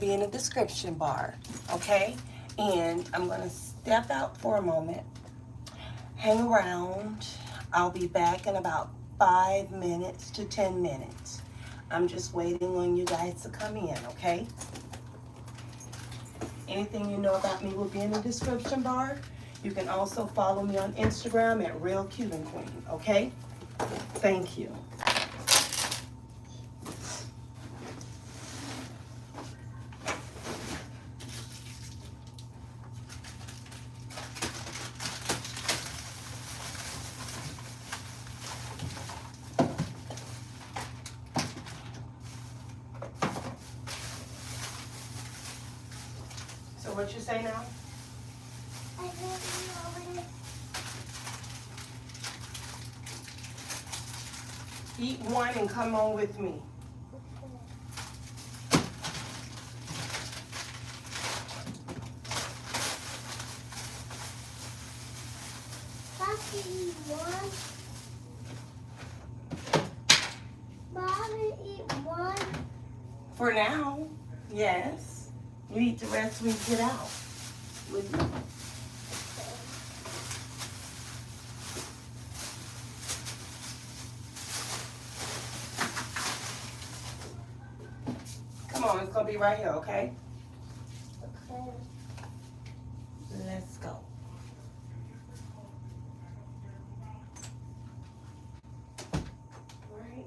Be in the description bar, okay? And I'm gonna step out for a moment, hang around. I'll be back in about 5 minutes to 10 minutes. I'm just waiting on you guys to come in, okay? Anything you know about me will be in the description bar. You can also follow me on Instagram at Real Cuban Queen, okay? Thank you. So what you say now? Eat one and come on with me. Papi, one. Mommy, eat one. For now, yes. You eat the rest when you get out with me. Come on, it's gonna be right here, okay? Okay. Let's go. Right.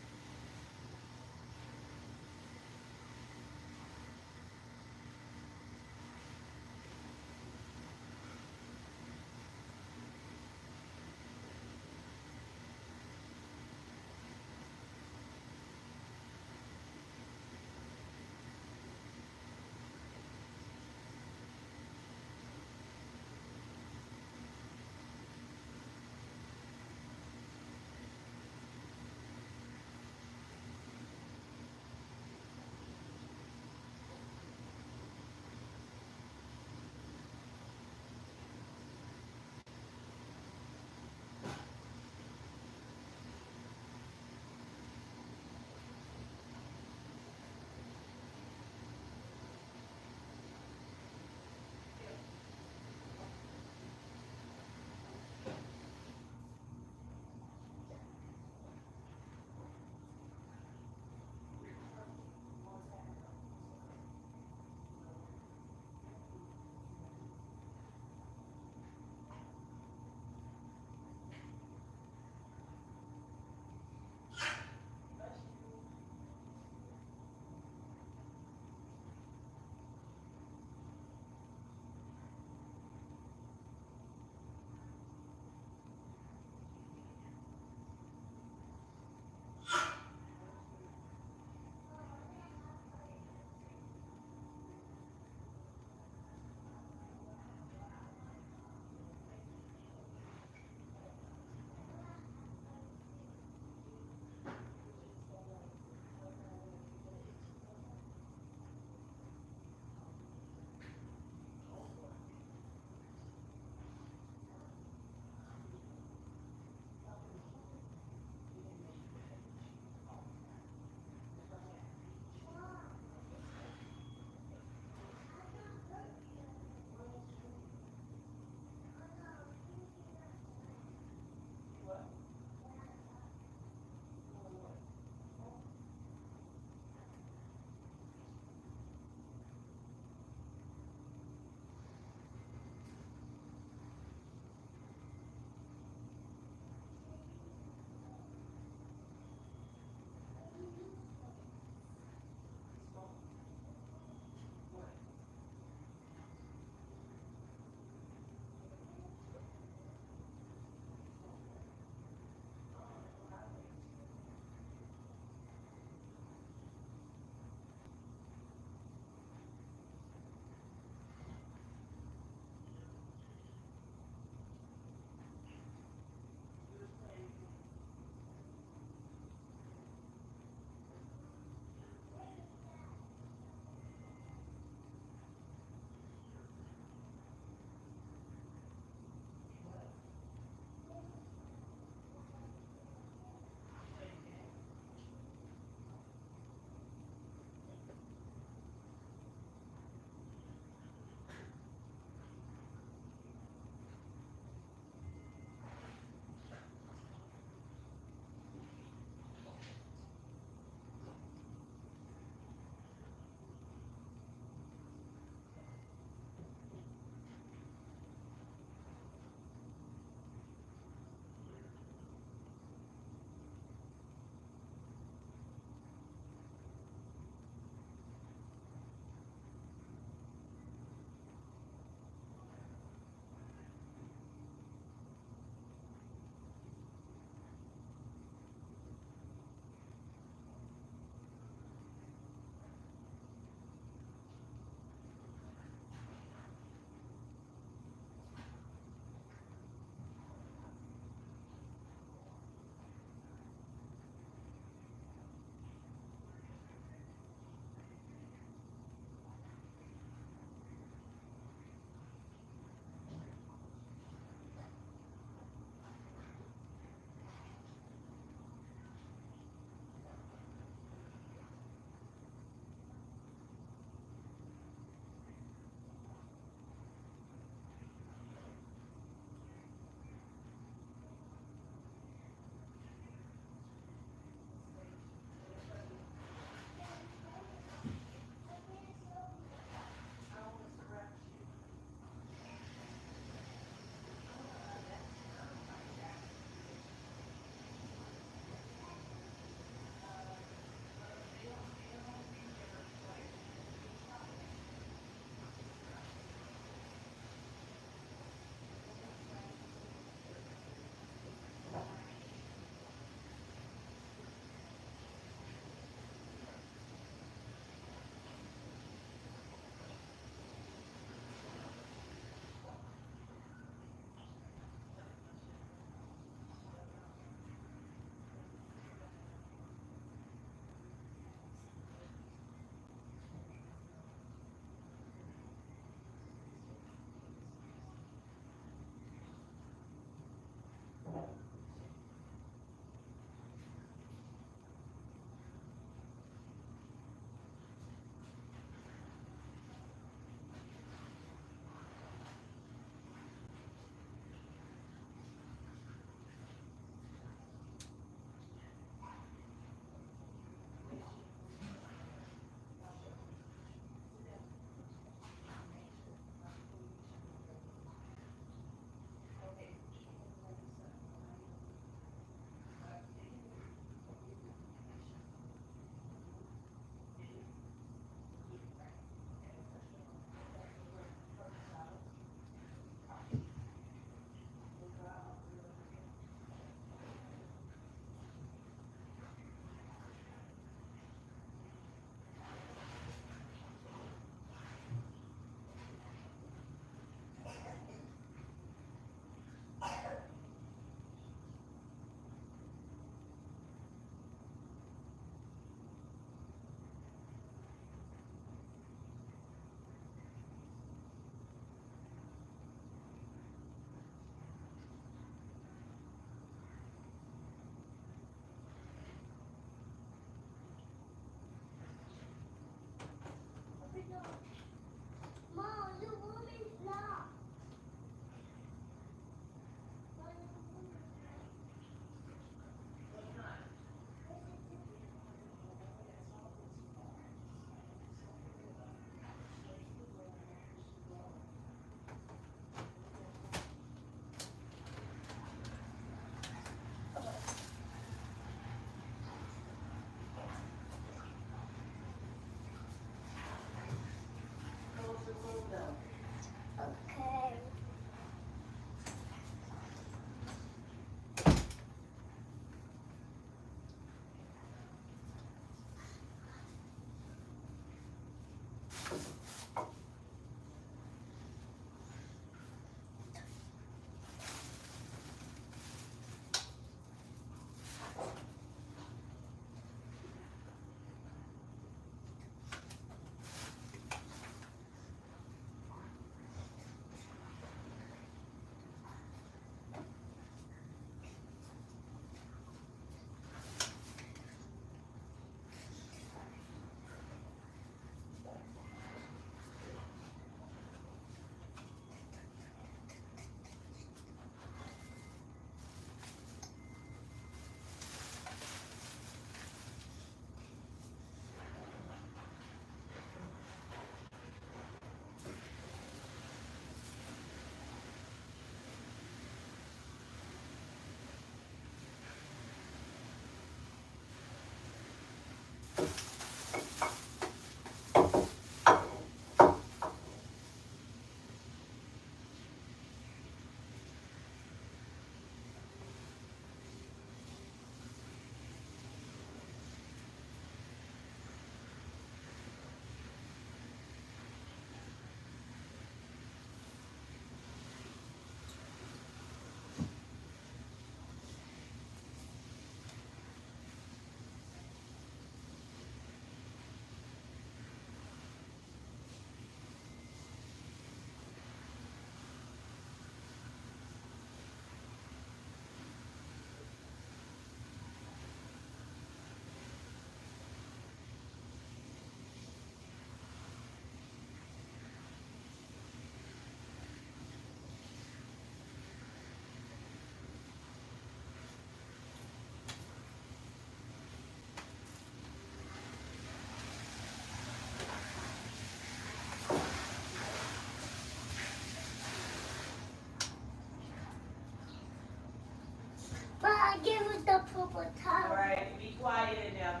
couple All times. right, be quiet in there.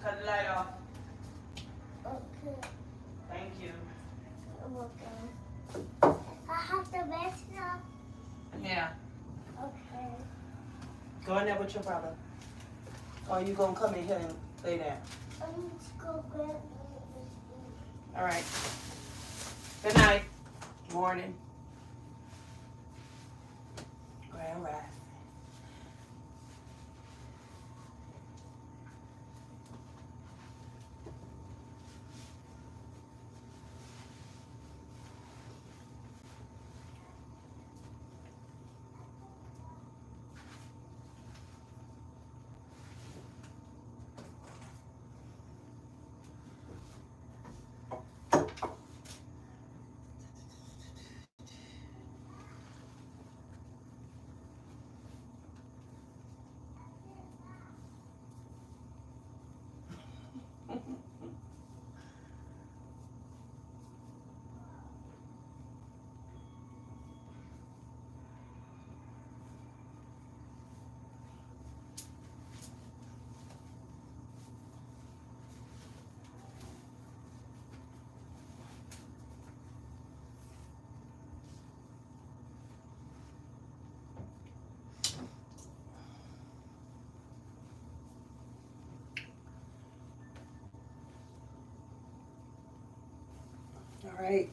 Cut the light off. Okay. Thank you. You're welcome. I have to mess now. Yeah. Okay. Go in there with your brother. Or you gonna come in here and lay down? I need to go grab. All right. Good night. Morning. Grand Rising. All right.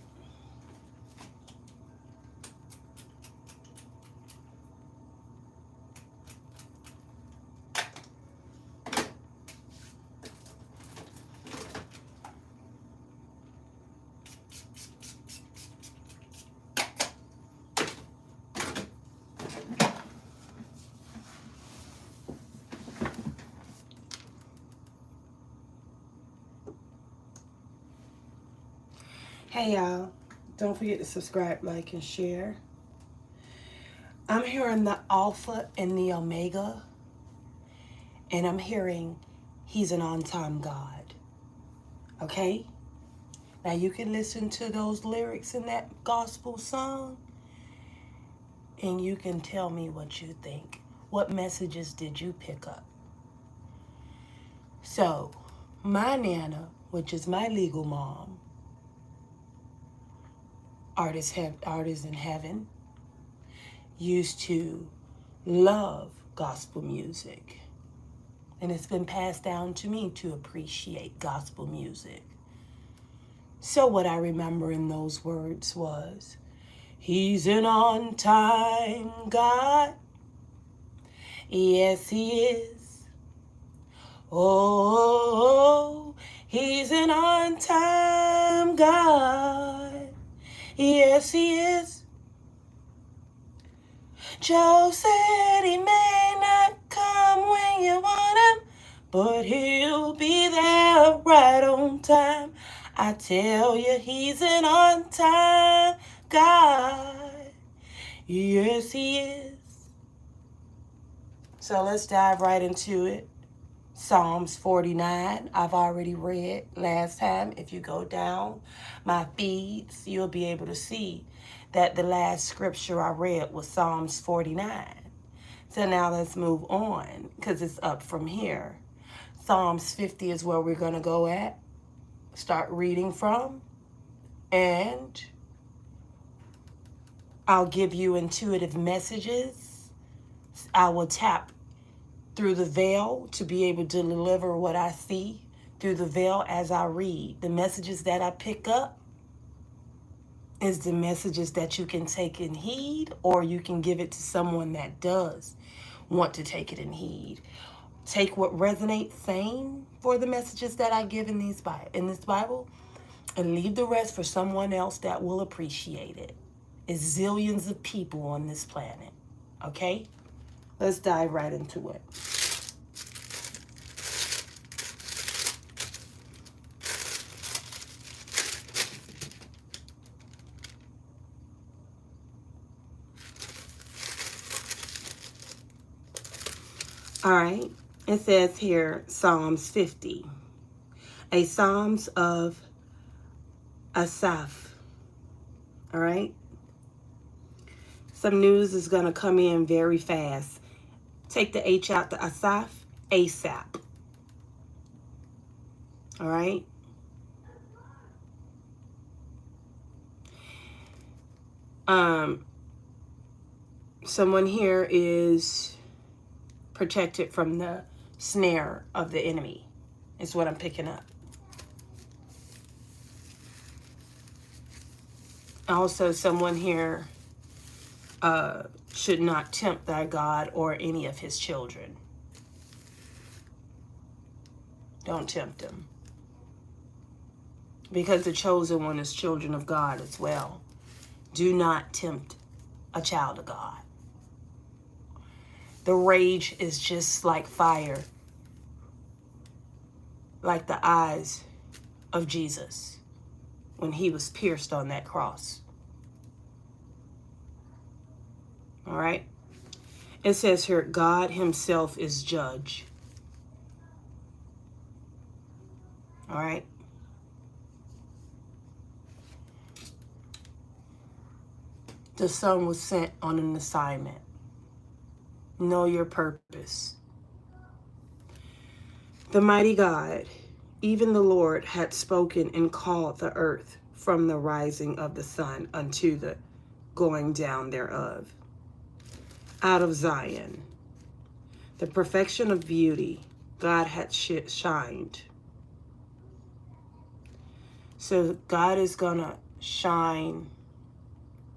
Hey y'all, don't forget to subscribe, like, and share. I'm hearing the Alpha and the Omega, and I'm hearing He's an on-time God. Okay? Now you can listen to those lyrics in that gospel song, and you can tell me what you think. What messages did you pick up? So, my Nana, which is my legal mom, artist in heaven, used to love gospel music. And it's been passed down to me to appreciate gospel music. So what I remember in those words was, He's an on-time God. Yes, He is. Oh, He's an on-time God. Yes, He is. Joe said He may not come when you want Him, but He'll be there right on time. I tell you, He's an on-time God. Yes, He is. So let's dive right into it. Psalms 49, I've already read last time. If you go down my feeds, you'll be able to see that the last scripture I read was Psalms 49. So now let's move on because it's up from here. Psalms 50 is where we're going to go at. Start reading from. And I'll give you intuitive messages. I will tap through the veil to be able to deliver what I see through the veil as I read. The messages that I pick up is the messages that you can take in heed, or you can give it to someone that does want to take it in heed. Take what resonates sane for the messages that I give in this Bible, and leave the rest for someone else that will appreciate it. It's zillions of people on this planet. Okay? Let's dive right into it. All right. It says here, Psalms 50. A Psalms of Asaph. All right. Some news is going to come in very fast. Take the H out, the Asaph, ASAP. All right? Someone here is protected from the snare of the enemy, is what I'm picking up. Also, someone here should not tempt thy God or any of his children. Don't tempt him. Because the chosen one is children of God as well. Do not tempt a child of God. The rage is just like fire, like the eyes of Jesus when he was pierced on that cross. All right? It says here, God himself is judge. All right? The Son was sent on an assignment. Know your purpose. The mighty God, even the Lord, had spoken and called the earth from the rising of the sun unto the going down thereof. Out of Zion, the perfection of beauty, God had shined. So God is going to shine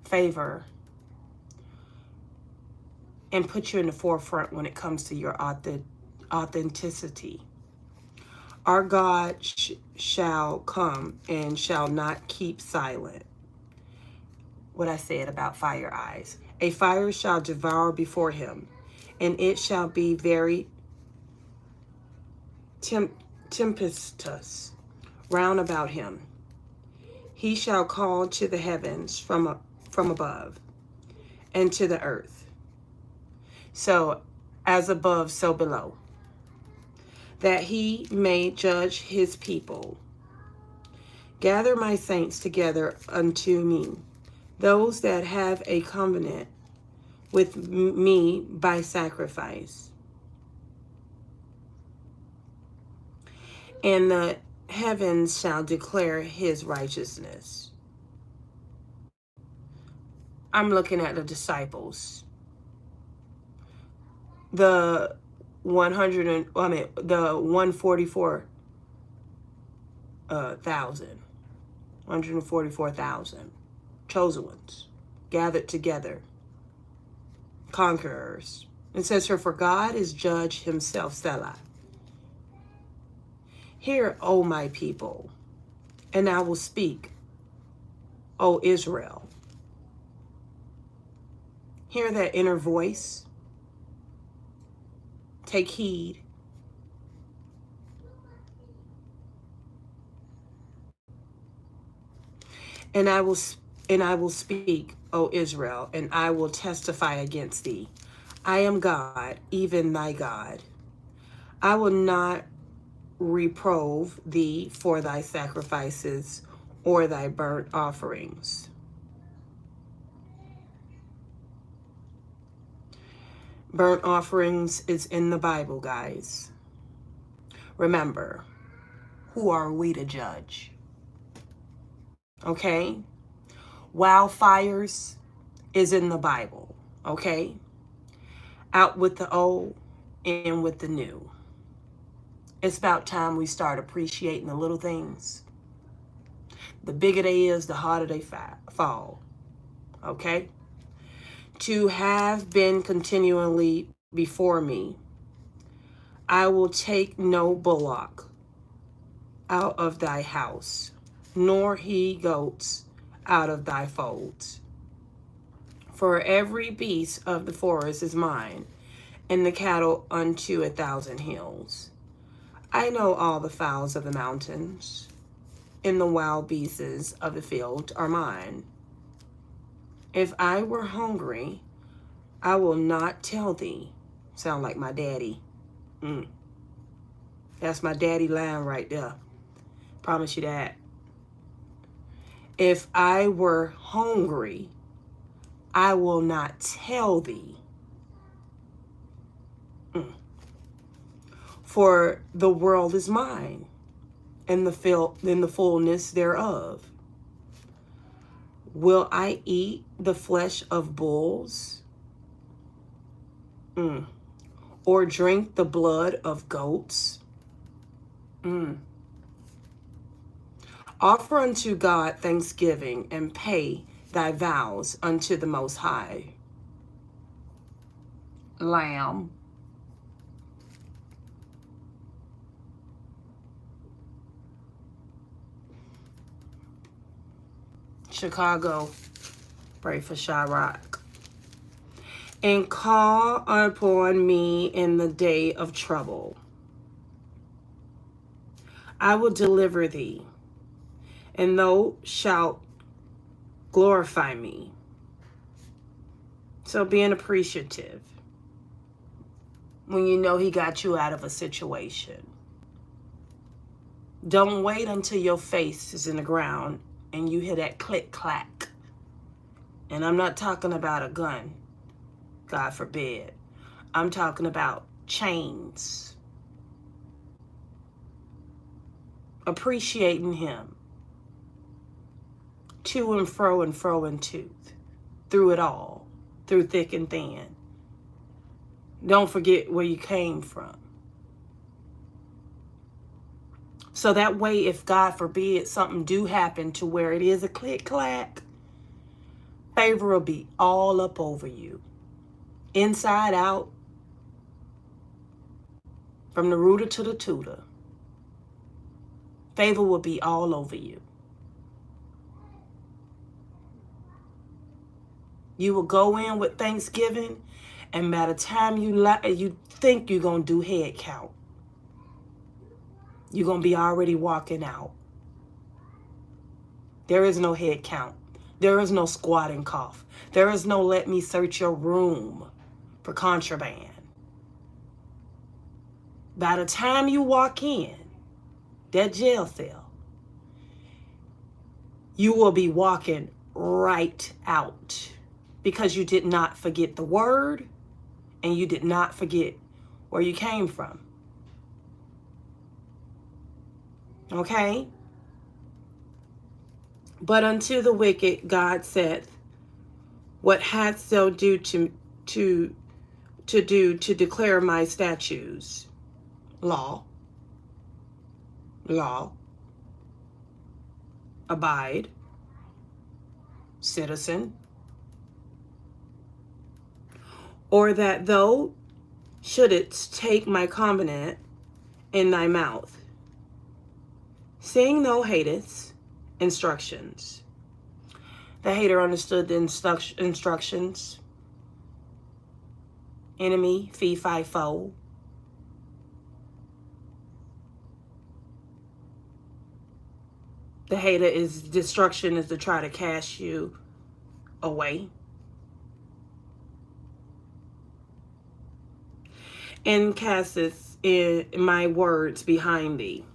favor and put you in the forefront when it comes to your authenticity. Our God shall come and shall not keep silent. What I said about fire eyes. A fire shall devour before him, and it shall be very tempestuous round about him. He shall call to the heavens from above, and to the earth. So, as above, so below. That he may judge his people. Gather my saints together unto me, those that have a covenant with me by sacrifice. And the heavens shall declare his righteousness. I'm looking at the disciples. The 144,000 chosen ones, gathered together, conquerors. It says here, for God is judge himself, Selah. Hear, O my people, and I will speak, O Israel. Hear that inner voice. Take heed. And I will speak, O Israel, and I will testify against thee. I am God, even thy God. I will not reprove thee for thy sacrifices or thy burnt offerings. Burnt offerings is in the Bible, guys. Remember, who are we to judge? Okay? Wildfires is in the Bible. Okay? Out with the old, in with the new. It's about time we start appreciating the little things. The bigger they is, the harder they fall. Okay? To have been continually before me, I will take no bullock out of thy house, nor he goats out of thy folds. For every beast of the forest is mine, and the cattle unto 1,000 hills. I know all the fowls of the mountains, and the wild beasts of the field are mine. If I were hungry, I will not tell thee. Sound like my daddy. That's my daddy line right there. Promise you that. If I were hungry, I will not tell thee. For the world is mine, and the fullness thereof. Will I eat the flesh of bulls? Or drink the blood of goats? Offer unto God thanksgiving, and pay thy vows unto the Most High. Lamb. Chicago. Pray for Chirac. And call upon me in the day of trouble. I will deliver thee, and thou shalt glorify me. So being appreciative when you know he got you out of a situation. Don't wait until your face is in the ground and you hear that click clack. And I'm not talking about a gun, God forbid. I'm talking about chains. Appreciating him. To and fro and tooth. Through it all. Through thick and thin. Don't forget where you came from. So that way, if God forbid something do happen to where it is a click clack, favor will be all up over you. Inside out. From the rooter to the tutor. Favor will be all over you. You will go in with thanksgiving, and by the time you think you're going to do head count, you're going to be already walking out. There is no head count. There is no squat and cough. There is no let me search your room for contraband. By the time you walk in that jail cell, you will be walking right out because you did not forget the word and you did not forget where you came from. Okay? But unto the wicked God saith, what hadst thou do to declare my statutes? Law. Abide. Citizen. Or that thou shouldest take my covenant in thy mouth, seeing thou hatest instructions. The hater understood the instructions. Enemy, fee, fi, foe. The hater is destruction is to try to cast you away. And casteth in my words behind thee.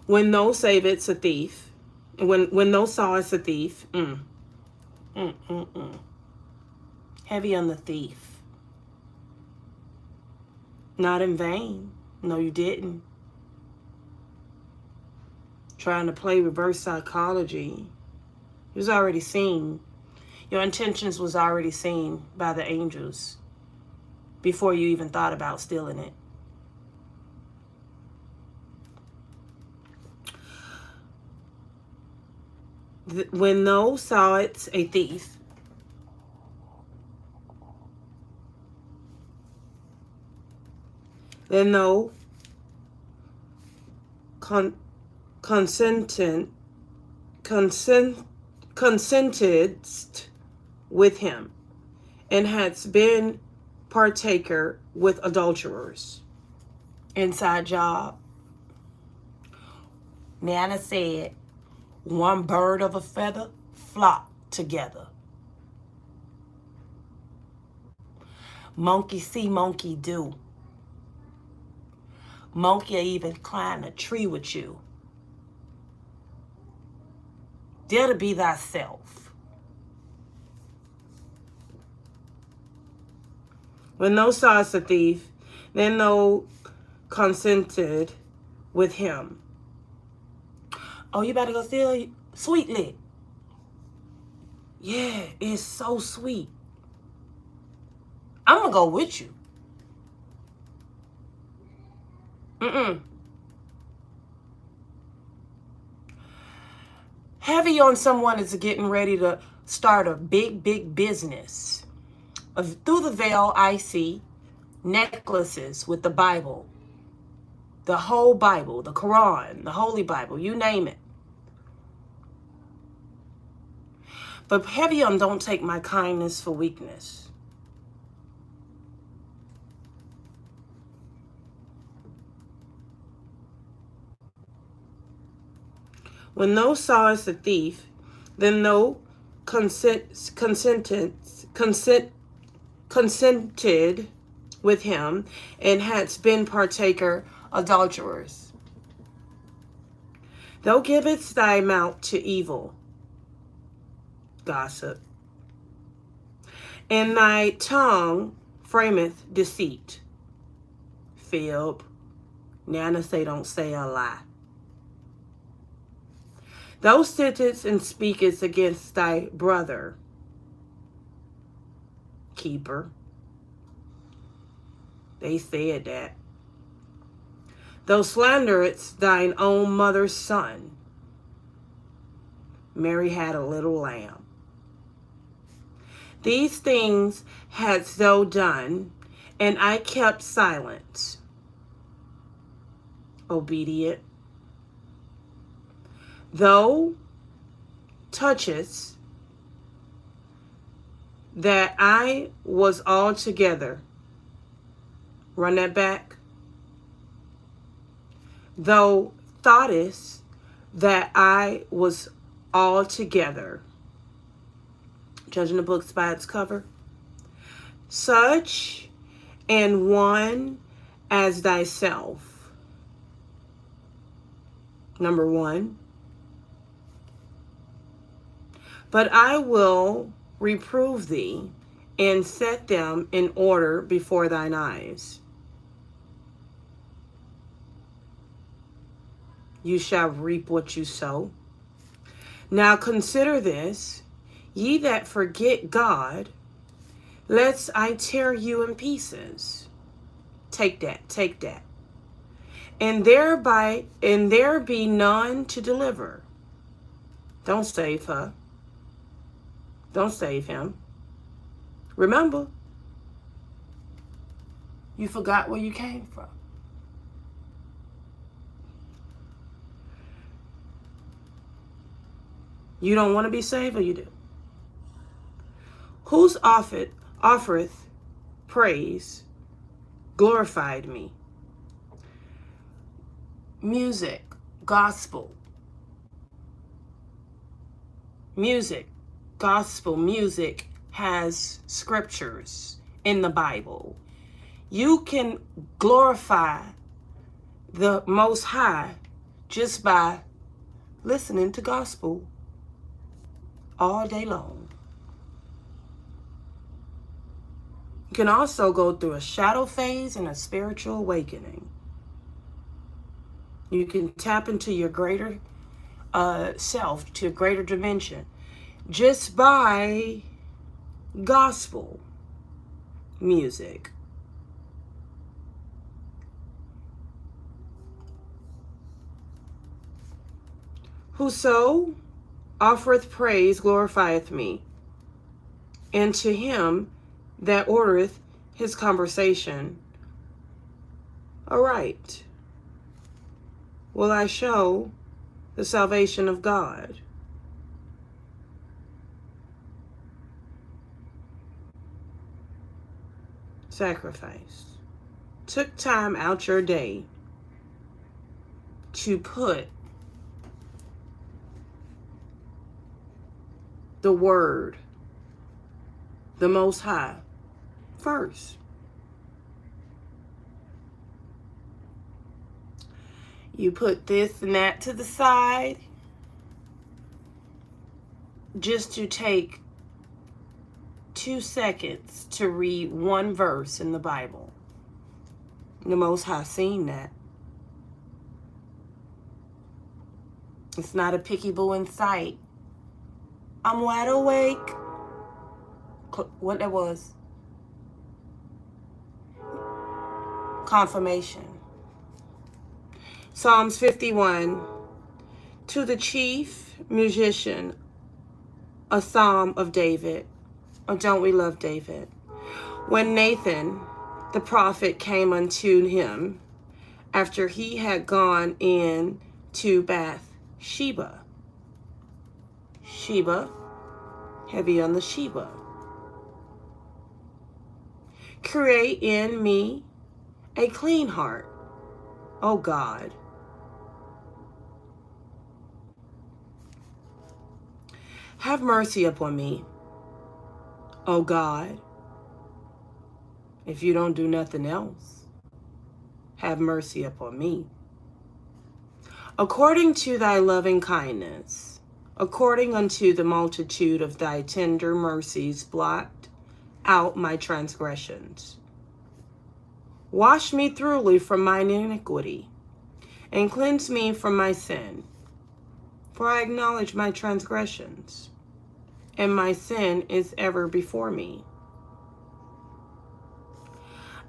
When thou savest a thief, when thou sawest a thief, heavy on the thief. Not in vain. No, you didn't. Trying to play reverse psychology. It was already seen. Your intentions was already seen by the angels before you even thought about stealing it. When thou sawest a thief, then thou consentedst with him, and hadst been partaker with adulterers. Inside job. Nana said, one bird of a feather flock together. Monkey see, monkey do. Monkey even climb a tree with you. Dare to be thyself. When thou sawest the thief, then thou consented with him. Oh, you better go steal sweet lick. Yeah, it's so sweet. I'm going to go with you. Heavy on someone is getting ready to start a big, big business. Through the veil, I see necklaces with the Bible. The whole Bible, the Quran, the Holy Bible, you name it. But heavy on don't take my kindness for weakness. When thou sawest the thief, then thou consented with him, and hadst been partaker adulterers. Thou givest thy mouth to evil, gossip, and thy tongue frameth deceit. Philip, Nana say don't say a lie. Thou sittest and speakest against thy brother, keeper. They said that. Thou slanderest thine own mother's son. Mary had a little lamb. These things hadst thou done, and I kept silence. Obedient. Thou touchest that I was altogether. Run that back. Thou thoughtest that I was altogether. Judging the books by its cover. Such and one as thyself. Number one. But I will reprove thee and set them in order before thine eyes. You shall reap what you sow. Now consider this, ye that forget God, lest I tear you in pieces. Take that, take that. And there be none to deliver. Don't save her. Don't save him. Remember, you forgot where you came from. You don't want to be saved, or you do? Whose offereth praise glorified me? Music, gospel. Music, gospel music has scriptures in the Bible. You can glorify the Most High just by listening to gospel all day long. You can also go through a shadow phase and a spiritual awakening. You can tap into your greater self, to a greater dimension, just by gospel music. Whoso offereth praise glorifieth me, and to him that ordereth his conversation aright will I show the salvation of God. Sacrifice. Took time out your day to put the word, the Most High, first. You put this and that to the side just to 2 seconds to read one verse in the Bible. The Most High seen that. It's not a picky boo in sight. I'm wide awake. What that was? Confirmation. Psalms 51. To the chief musician, a psalm of David. Oh, don't we love David? When Nathan, the prophet, came unto him after he had gone in to Bathsheba. Sheba, heavy on the Sheba. Create in me a clean heart, O God. Have mercy upon me, O God. If you don't do nothing else, have mercy upon me. According to thy loving kindness, according unto the multitude of thy tender mercies, blot out my transgressions. Wash me thoroughly from mine iniquity, and cleanse me from my sin. For I acknowledge my transgressions, and my sin is ever before me.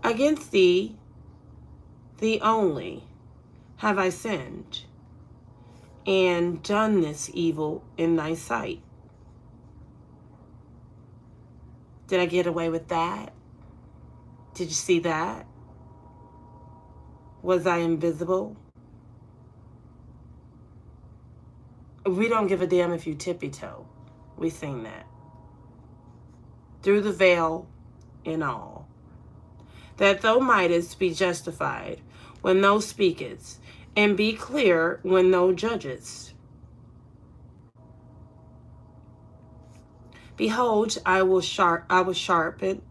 Against thee, thee only, have I sinned, and done this evil in thy sight. Did I get away with that? Did you see that? Was I invisible? We don't give a damn if you tippy-toe. We sing that. Through the veil and all. That thou mightest be justified when thou speakest, and be clear when thou judgest. Behold, I was shapen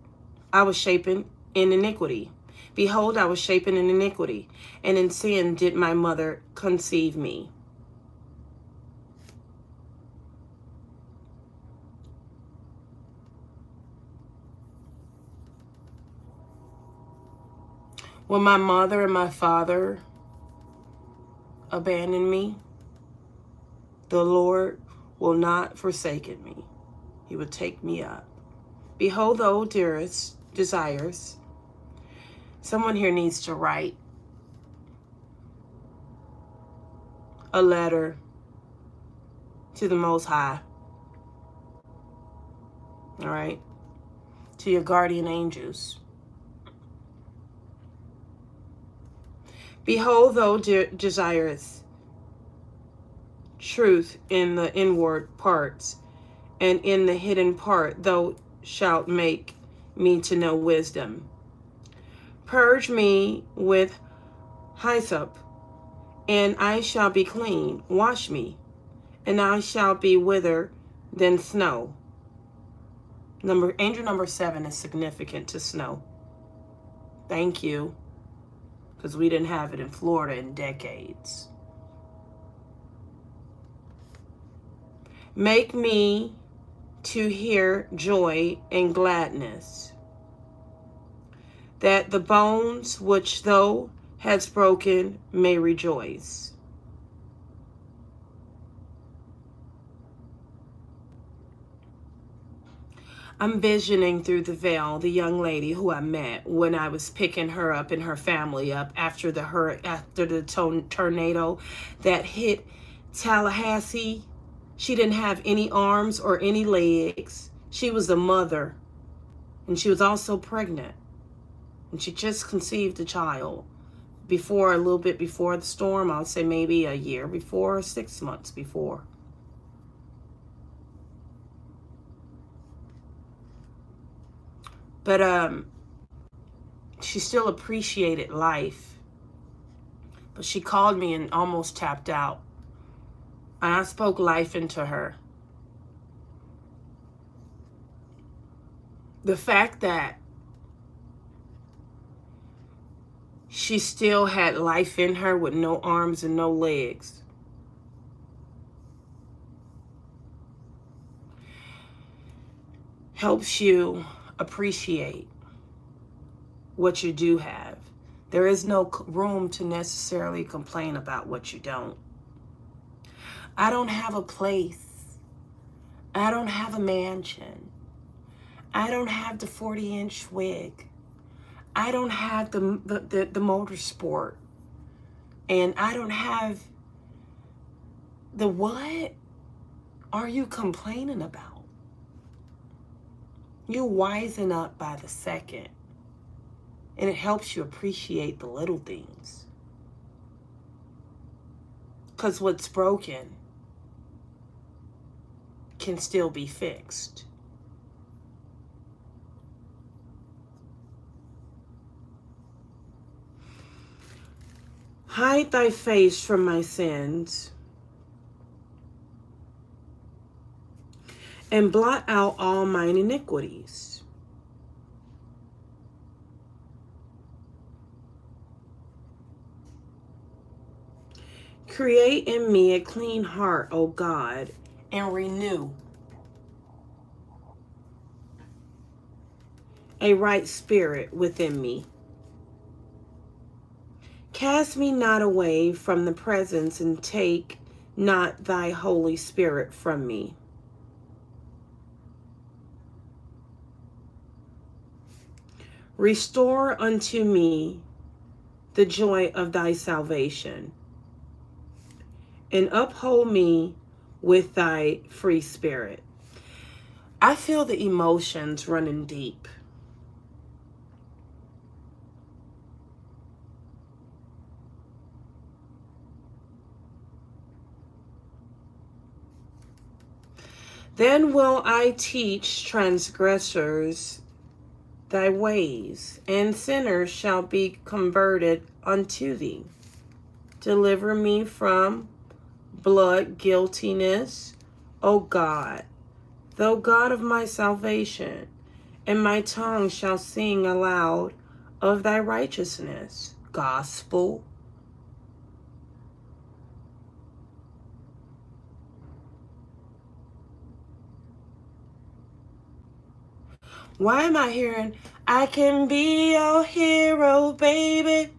in iniquity. Behold, I was shapen in iniquity, and in sin did my mother conceive me. When my mother and my father abandoned me, the Lord will not forsake me. He will take me up. Behold, thou dearest desires. Someone here needs to write a letter to the Most High. All right? To your guardian angels. Behold, thou desirest truth in the inward parts, and in the hidden part thou shalt make me to know wisdom. Purge me with hyssop, and I shall be clean. Wash me, and I shall be whiter than snow. Angel number 7 is significant to snow. Thank you. Because we didn't have it in Florida in decades. Make me to hear joy and gladness, that the bones which thou hast broken may rejoice. I'm visioning through the veil the young lady who I met when I was picking her up and her family up after the tornado that hit Tallahassee. She didn't have any arms or any legs. She was a mother, and she was also pregnant, and she just conceived a child a little bit before the storm. I would say maybe a year before or 6 months before. But she still appreciated life. But she called me and almost tapped out. And I spoke life into her. The fact that she still had life in her with no arms and no legs. helps you appreciate what you do have. There is no room to necessarily complain about what you don't. I don't have a place. I don't have a mansion. I don't have the 40-inch wig. I don't have the motorsport. And I don't have the what are you complaining about? You wisen up by the second. And it helps you appreciate the little things. Because what's broken can still be fixed. Hide thy face from my sins and blot out all mine iniquities. Create in me a clean heart, O God, and renew a right spirit within me. Cast me not away from the presence, and take not thy Holy Spirit from me. Restore unto me the joy of thy salvation, and uphold me with thy free spirit. I feel the emotions running deep. Then will I teach transgressors thy ways, and sinners shall be converted unto thee. Deliver me from blood guiltiness, O God, thou God of my salvation, and my tongue shall sing aloud of thy righteousness. Gospel. Why am I hearing, I can be your hero, baby.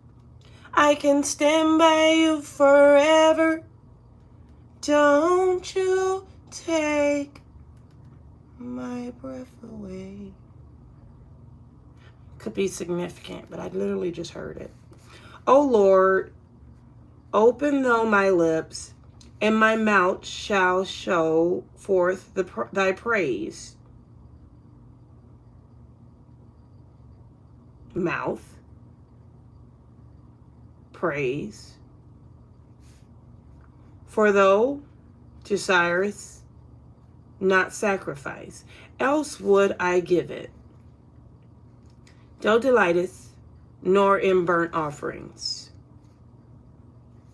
I can stand by you forever. Don't you take my breath away. Could be significant, but I literally just heard it. Oh Lord, open thou my lips, and my mouth shall show forth thy praise. Mouth, praise. For thou desirest not sacrifice, else would I give it. Thou delightest nor in burnt offerings,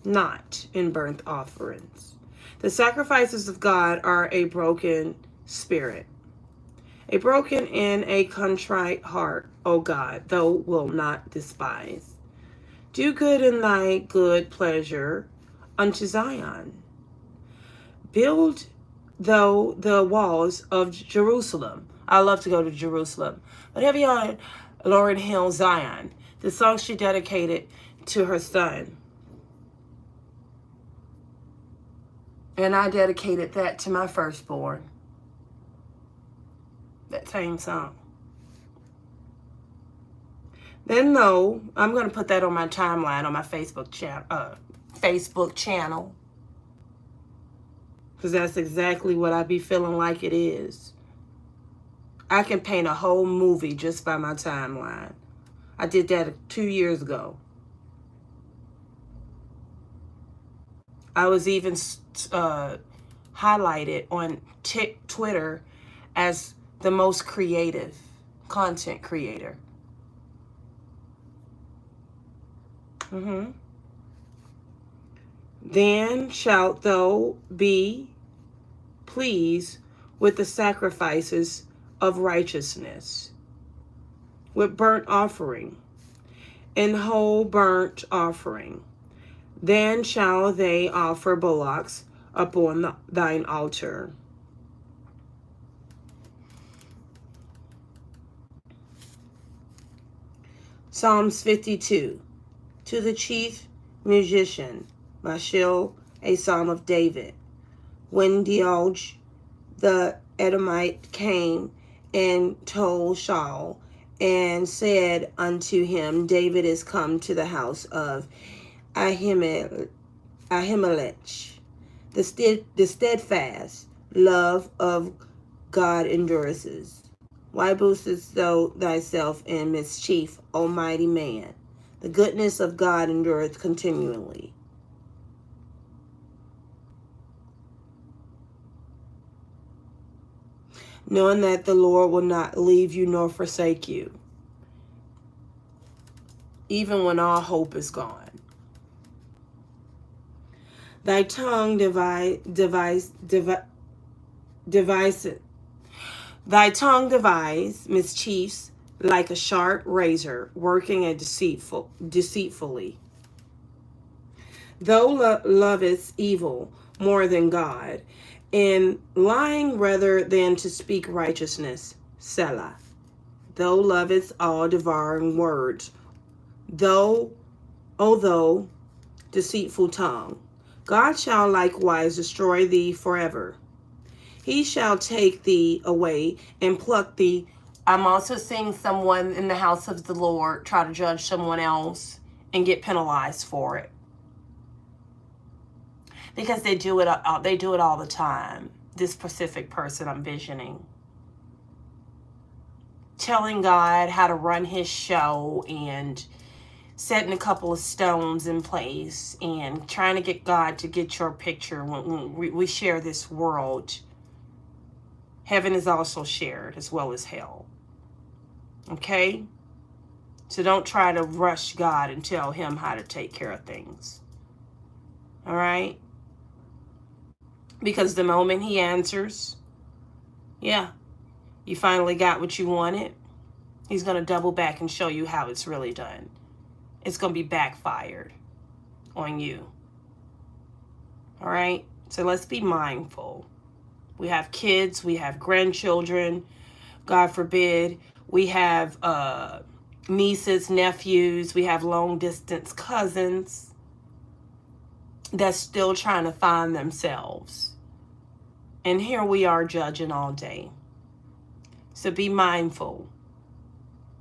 not in burnt offerings. The sacrifices of God are a broken spirit, a broken and a contrite heart, O God, thou wilt not despise. Do good in thy good pleasure unto Zion. Build thou the walls of Jerusalem. I love to go to Jerusalem. But heavy on Lauryn Hill, Zion, the song she dedicated to her son. And I dedicated that to my firstborn. That same song. Then no, I'm going to put that on my timeline on my Facebook channel. Because that's exactly what I be feeling like it is. I can paint a whole movie just by my timeline. I did that 2 years ago. I was even highlighted on Twitter as the most creative content creator. Then shalt thou be pleased with the sacrifices of righteousness, with burnt offering and whole burnt offering. Then shall they offer bullocks upon thine altar. Psalms 52. To the chief musician, Mashil, a psalm of David. When Deoj the Edomite came and told Shaul and said unto him, David is come to the house of Ahimelech. The steadfast love of God endureth. Why boastest thou thyself in mischief, O mighty man? The goodness of God endureth continually. Knowing that the Lord will not leave you nor forsake you, even when all hope is gone. Thy tongue Thy tongue devise mischiefs like a sharp razor, working at deceitfully. Thou lovest evil more than God, and lying rather than to speak righteousness. Selah. Thou lovest all devouring words, although deceitful tongue. God shall likewise destroy thee forever. He shall take thee away and pluck thee. I'm also seeing someone in the house of the Lord try to judge someone else and get penalized for it. Because they do it all the time. This specific person I'm visioning. Telling God how to run his show and setting a couple of stones in place and trying to get God to get your picture. When we share this world, heaven is also shared as well as hell. Okay? So don't try to rush God and tell him how to take care of things. All right? Because the moment he answers, yeah, you finally got what you wanted, he's going to double back and show you how it's really done. It's going to be backfired on you. All right? So let's be mindful. We have kids, we have grandchildren, God forbid. We have nieces, nephews, we have long distance cousins that's still trying to find themselves. And here we are judging all day. So be mindful.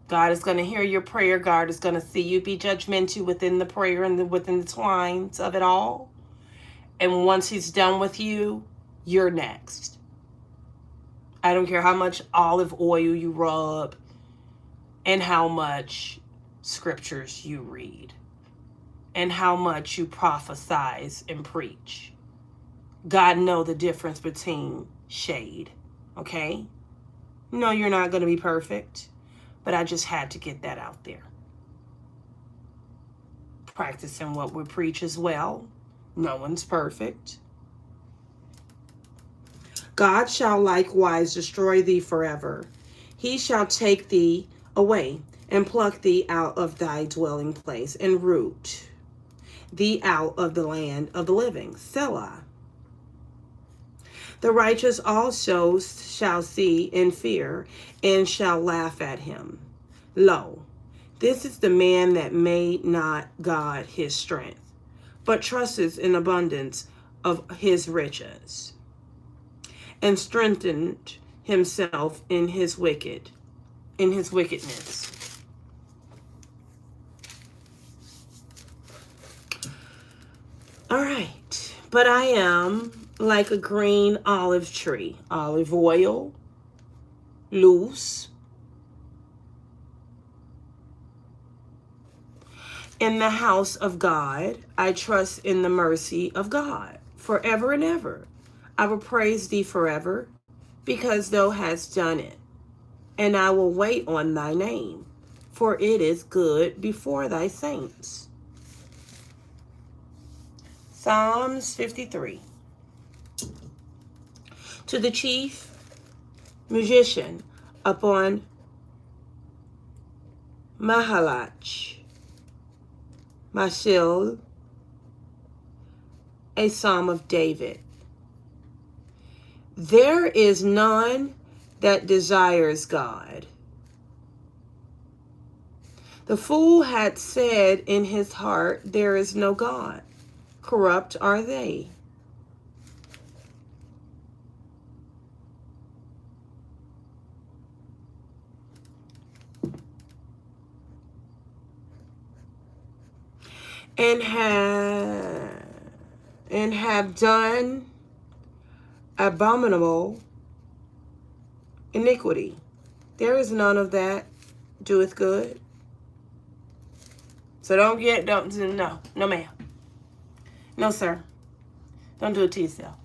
God is going to hear your prayer. God is going to see you be judgmental within the prayer and within the twines of it all. And once he's done with you, you're next. I don't care how much olive oil you rub and how much scriptures you read and how much you prophesize and preach. God knows the difference between shade, okay? No, you're not going to be perfect, but I just had to get that out there. Practicing what we preach as well. No one's perfect. God shall likewise destroy thee forever. He shall take thee away and pluck thee out of thy dwelling place and root thee out of the land of the living. Selah. The righteous also shall see and fear, and shall laugh at him. Lo, this is the man that made not God his strength, but trusteth in abundance of his riches, and strengthened himself in his wickedness. All right, but I am like a green olive tree, olive oil, loose, in the house of God. I trust in the mercy of God forever and ever. I will praise thee forever, because thou hast done it, and I will wait on thy name, for it is good before thy saints. Psalms 53. To the chief musician upon Mahalach, Mashil, a psalm of David. There is none that desires God. The fool had said in his heart, there is no God. Corrupt are they. And have done abominable iniquity. There is none of that doeth good. So no, ma'am. No, sir. Don't do it to yourself.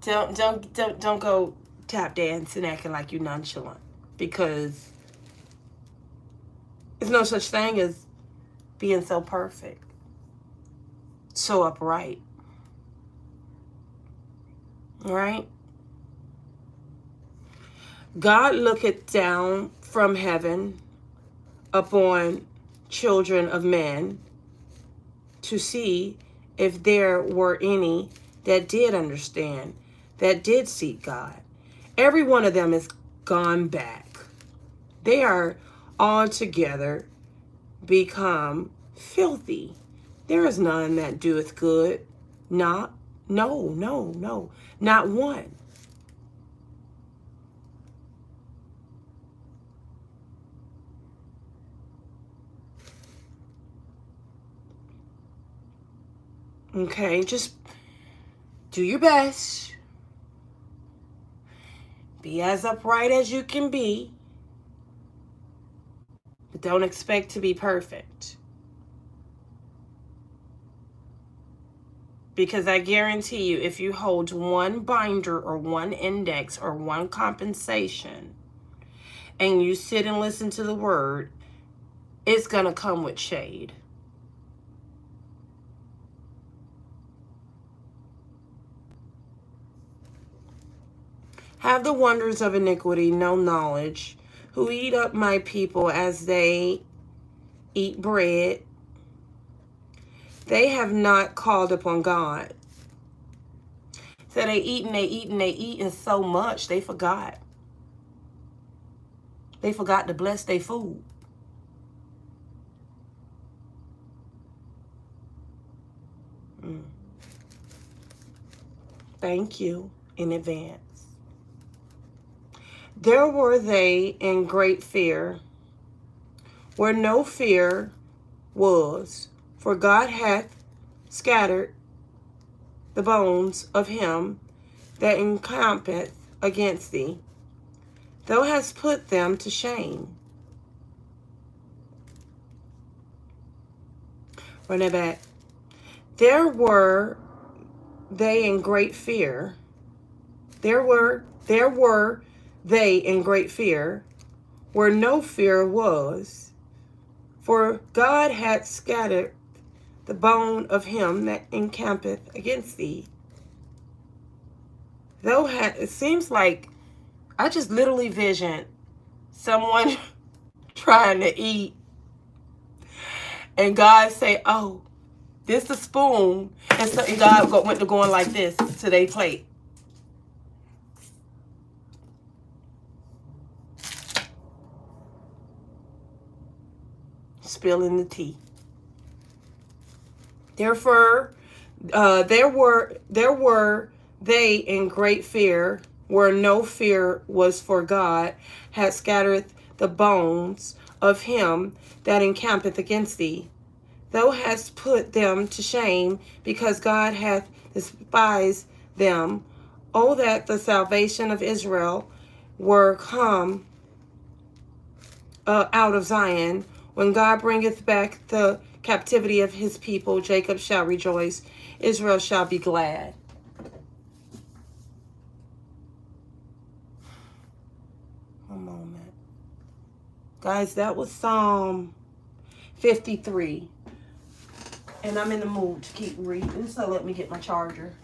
Don't go tap dancing acting like you nonchalant, because there's no such thing as being so perfect, so upright. All right? God looketh down from heaven upon children of men to see if there were any that did understand, that did seek God. Every one of them is gone back. They are altogether become filthy. There is none that doeth good. No, not one. Okay, just do your best. Be as upright as you can be. But don't expect to be perfect. Because I guarantee you, if you hold one binder or one index or one compensation and you sit and listen to the word, it's going to come with shade. Have the wonders of iniquity no knowledge, who eat up my people as they eat bread. They have not called upon God. So they eating so much, they forgot. They forgot to bless their food. Thank you in advance. There were they in great fear, where no fear was, for God hath scattered the bones of him that encampeth against thee. Thou hast put them to shame. Run it back. There were they in great fear. There were they in great fear, where no fear was, for God had scattered the bone of him that encampeth against thee. It seems like I just literally vision someone trying to eat, and God say, "Oh, this the spoon," and God went to going like this to their plate. Spilling the tea. Therefore, there were they in great fear, where no fear was, for God had scattered the bones of him that encampeth against thee. Thou hast put them to shame, because God hath despised them. Oh, that the salvation of Israel were come out of Zion. When God bringeth back the captivity of his people, Jacob shall rejoice, Israel shall be glad. One moment. Guys, that was Psalm 53. And I'm in the mood to keep reading, so let me get my charger.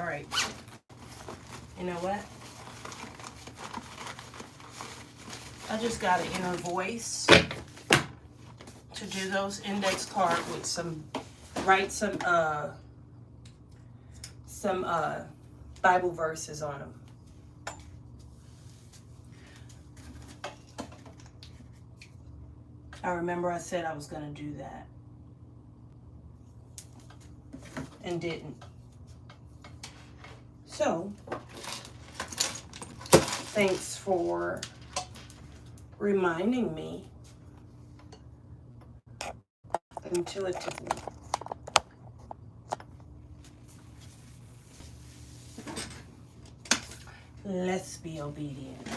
right. You know what? I just got an inner voice to do those index card with some, write some Bible verses on them. I remember I said I was going to do that and didn't. So, thanks for reminding me intuitively. Let's be obedient.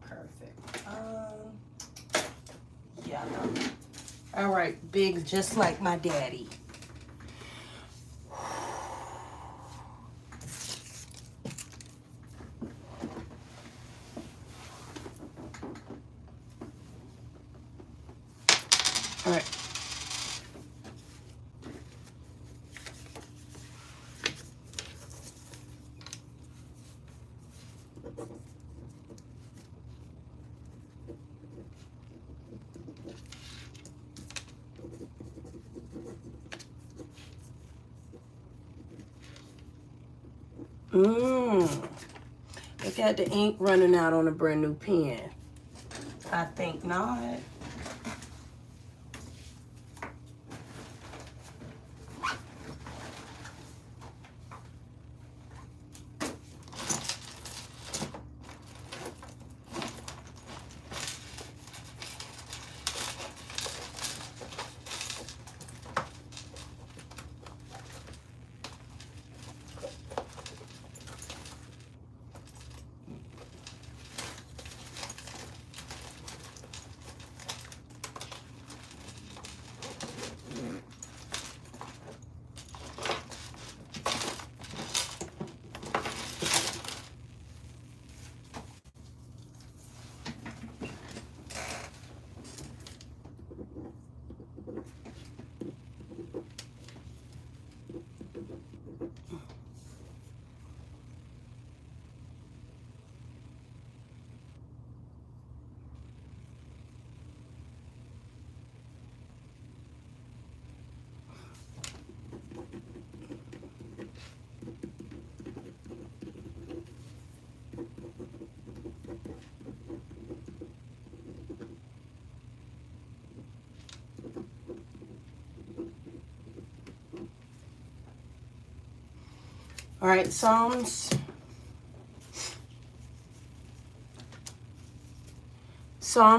Perfect. Yeah. All right, big, just like my daddy. All right. Look at the ink running out on a brand new pen. I think not. All right, Psalm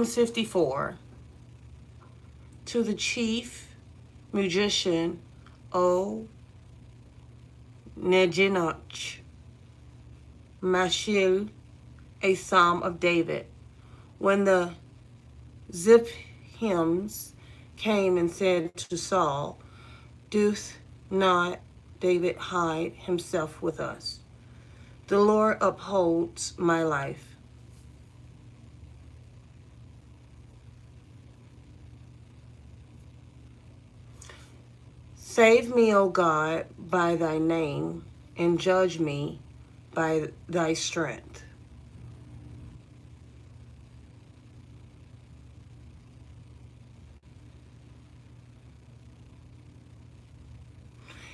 54. To the chief musician, O Nejinoch, Mashil, a psalm of David. When the Ziph hymns came and said to Saul, doth not David hide himself with us? The Lord upholds my life. Save me, O God, by thy name, and judge me by thy strength.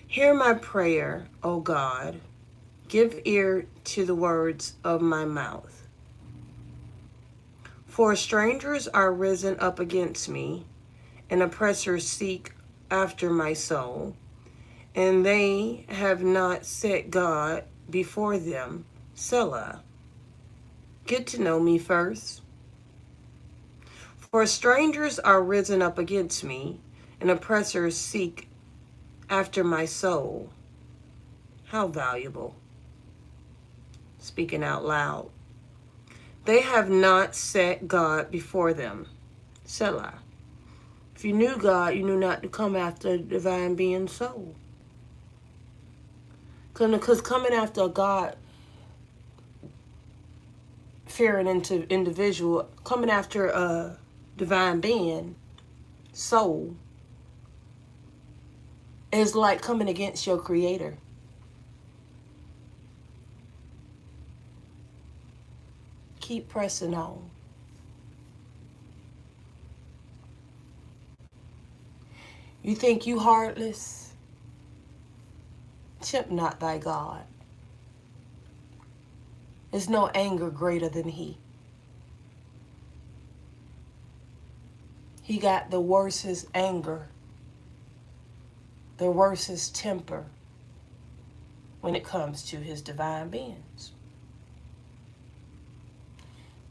Hear my prayer, O God. Give ear to the words of my mouth. For strangers are risen up against me, and oppressors seek after my soul, and they have not set God before them. Selah. Get to know me first. For strangers are risen up against me, and oppressors seek after my soul. How valuable. Speaking out loud. They have not set God before them. Selah. If you knew God, you knew not to come after a divine being soul. Because coming after a God fearing individual, coming after a divine being, soul, is like coming against your creator. Keep pressing on. You think you heartless? Tempt not thy God. There's no anger greater than he. He got the worstest anger, the worstest temper when it comes to his divine beings.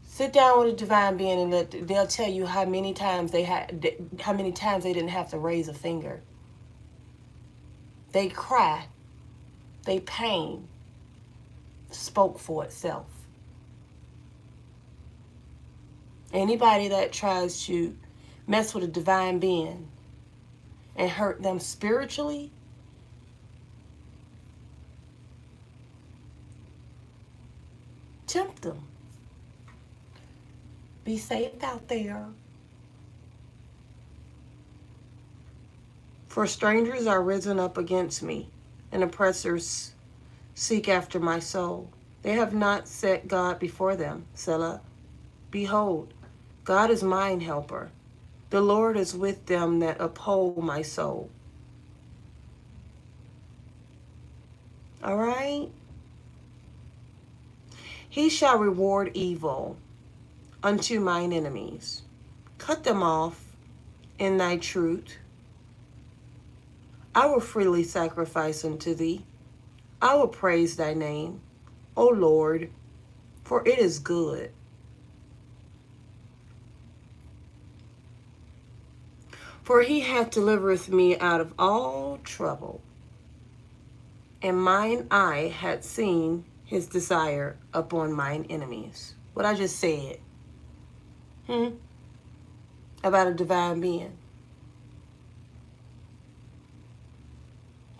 Sit down with a divine being and they'll tell you how many times they didn't have to raise a finger. They cry, they pain spoke for itself. Anybody that tries to mess with a divine being and hurt them spiritually, tempt them. Be safe out there. For strangers are risen up against me, and oppressors seek after my soul. They have not set God before them. Selah. Behold, God is mine helper. The Lord is with them that uphold my soul. All right? He shall reward evil unto mine enemies. Cut them off in thy truth. I will freely sacrifice unto thee. I will praise thy name, O Lord, for it is good. For he hath delivered me out of all trouble, and mine eye had seen his desire upon mine enemies. What I just said. About a divine being.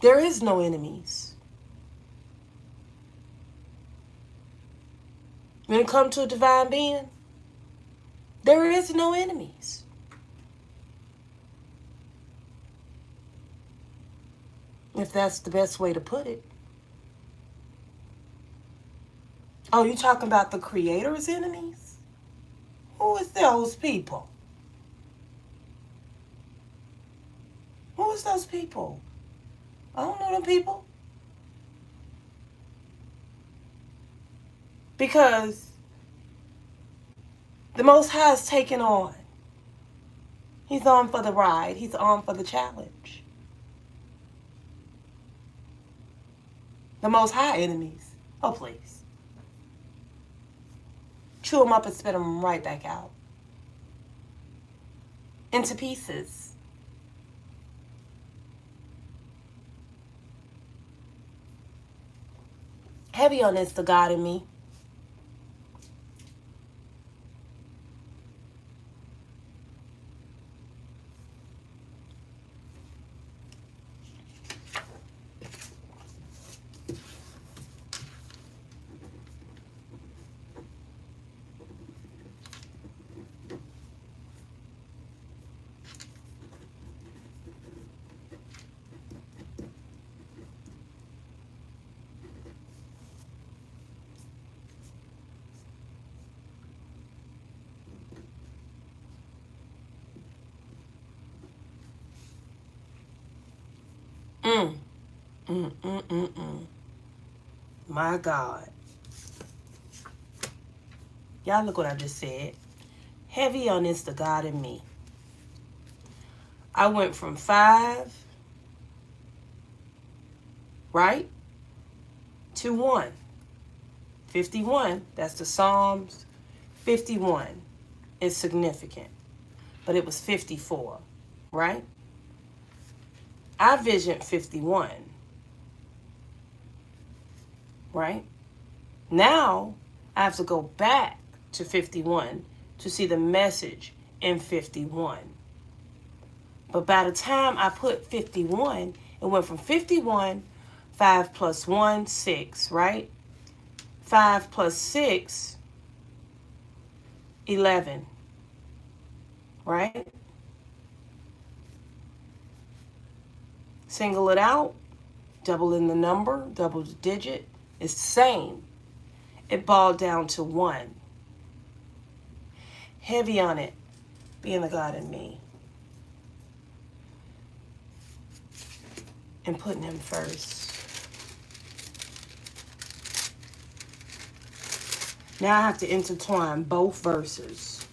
There is no enemies. When it comes to a divine being, there is no enemies. If that's the best way to put it. Oh, you talking about the Creator's enemies? Who is those people? Who is those people? I don't know them people. Because the Most High is taking on. He's on for the ride. He's on for the challenge. The Most High enemies. Oh, please. Chew them up and spit them right back out. Into pieces. Heavy on this, the God in me. My God. Y'all look what I just said. Heavy on this, the God in me. I went from 5, right, to 1. 51, that's the Psalms. 51 is significant. But it was 54, right? I visioned 51. Right? Now, I have to go back to 51 to see the message in 51. But by the time I put 51, it went from 51, 5 plus 1, 6, right? 5 plus 6, 11, right? Single it out, double in the number, double the digit. It's the same. It boiled down to 1. Heavy on it, being the God in me. And putting him first. Now I have to intertwine both verses.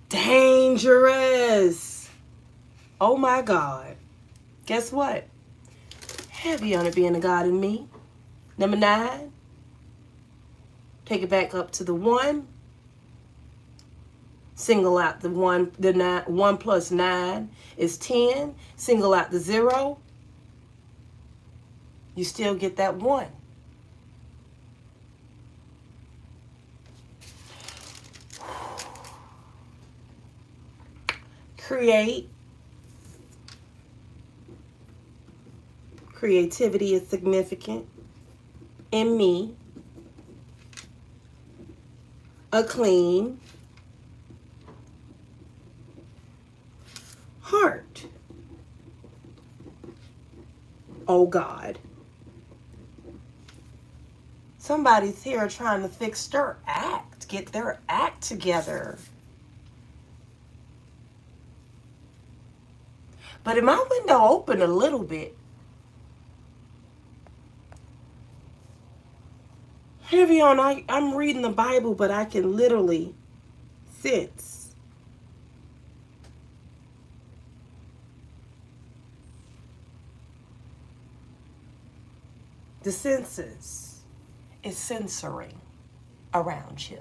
Dangerous. Oh my God. Guess what? Heavy on it being the God in me. Number 9. Take it back up to the 1. Single out the 1. The 9. 1 plus 9 is 10. Single out the 0. You still get that 1. Create. Creativity is significant in me. A clean heart. Oh God. Somebody's here trying to fix their act, get their act together. But if my window opened a little bit, heavy on, I'm reading the Bible, but I can literally sense. The senses is censoring around you.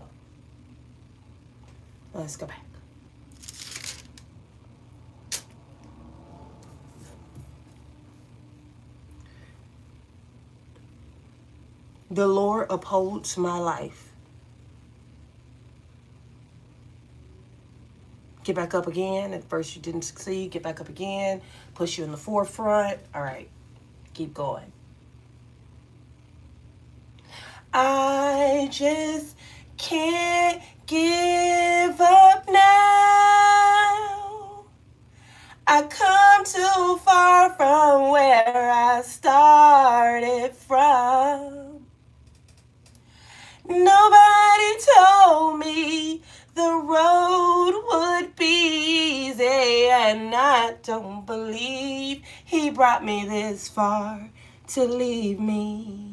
Let's go back. The Lord upholds my life. Get back up again. At first you didn't succeed. Get back up again. Push you in the forefront. All right. Keep going. I just can't give up now. I come too far from where I started from. Nobody told me the road would be easy, and I don't believe he brought me this far to leave me.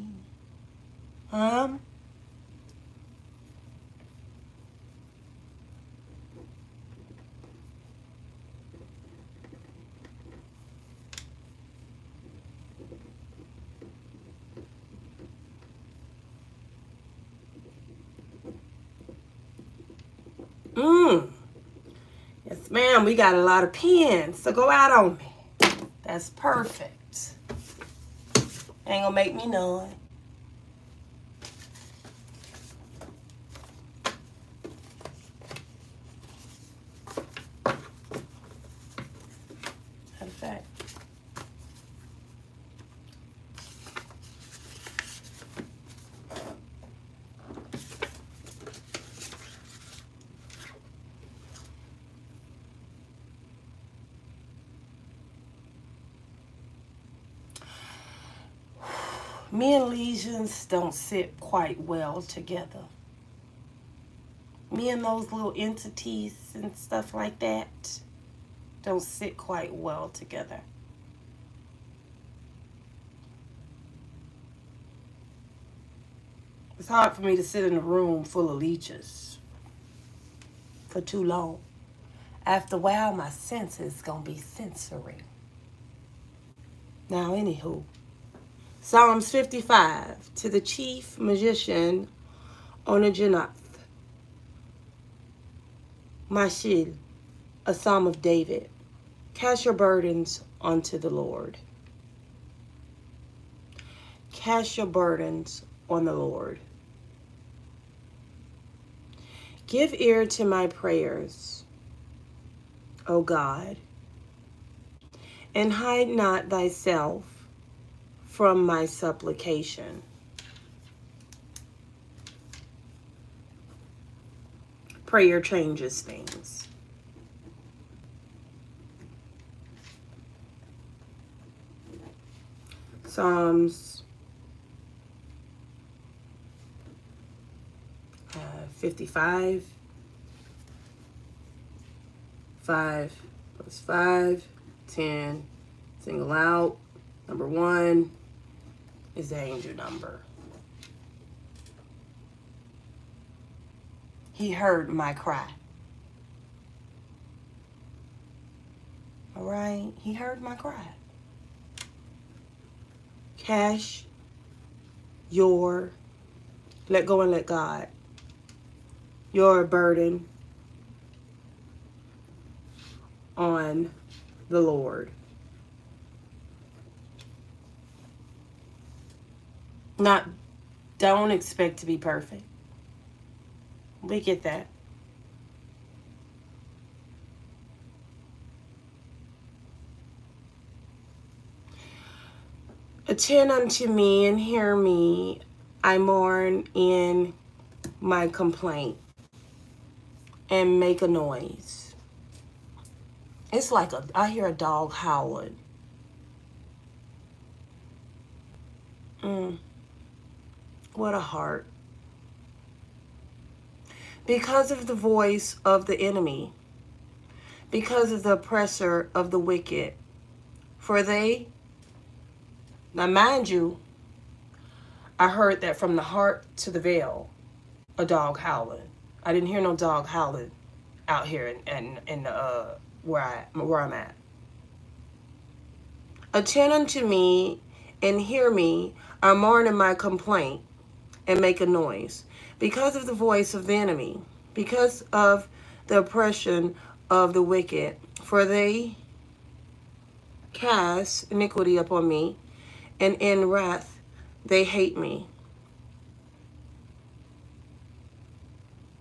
Yes, ma'am. We got a lot of pens, so go out on me. That's perfect. Ain't gonna make me none. Matter of fact. Me and lesions don't sit quite well together. Me and those little entities and stuff like that don't sit quite well together. It's hard for me to sit in a room full of leeches for too long. After a while, my senses gonna be censoring. Now, anywho. Psalms 55, to the chief magician Onaginath. Mashil, a psalm of David. Cast your burdens onto the Lord. Cast your burdens on the Lord. Give ear to my prayers, O God, and hide not thyself from my supplication. Prayer changes things. Psalms 55, 5 plus 5, 10. Single out. Number 1 is the angel number. He heard my cry. All right? He heard my cry. Cast your, let go and let God, your burden on the Lord. Don't expect to be perfect. We get that. Attend unto me and hear me. I mourn in my complaint and make a noise. It's like I hear a dog howling. What a heart. Because of the voice of the enemy, because of the oppressor of the wicked. For they, now mind you, I heard that from the heart to the veil, a dog howling. I didn't hear no dog howling out here in where I'm at. Attend unto me and hear me. I mourn in my complaint and make a noise because of the voice of the enemy, because of the oppression of the wicked. For they cast iniquity upon me, and in wrath they hate me.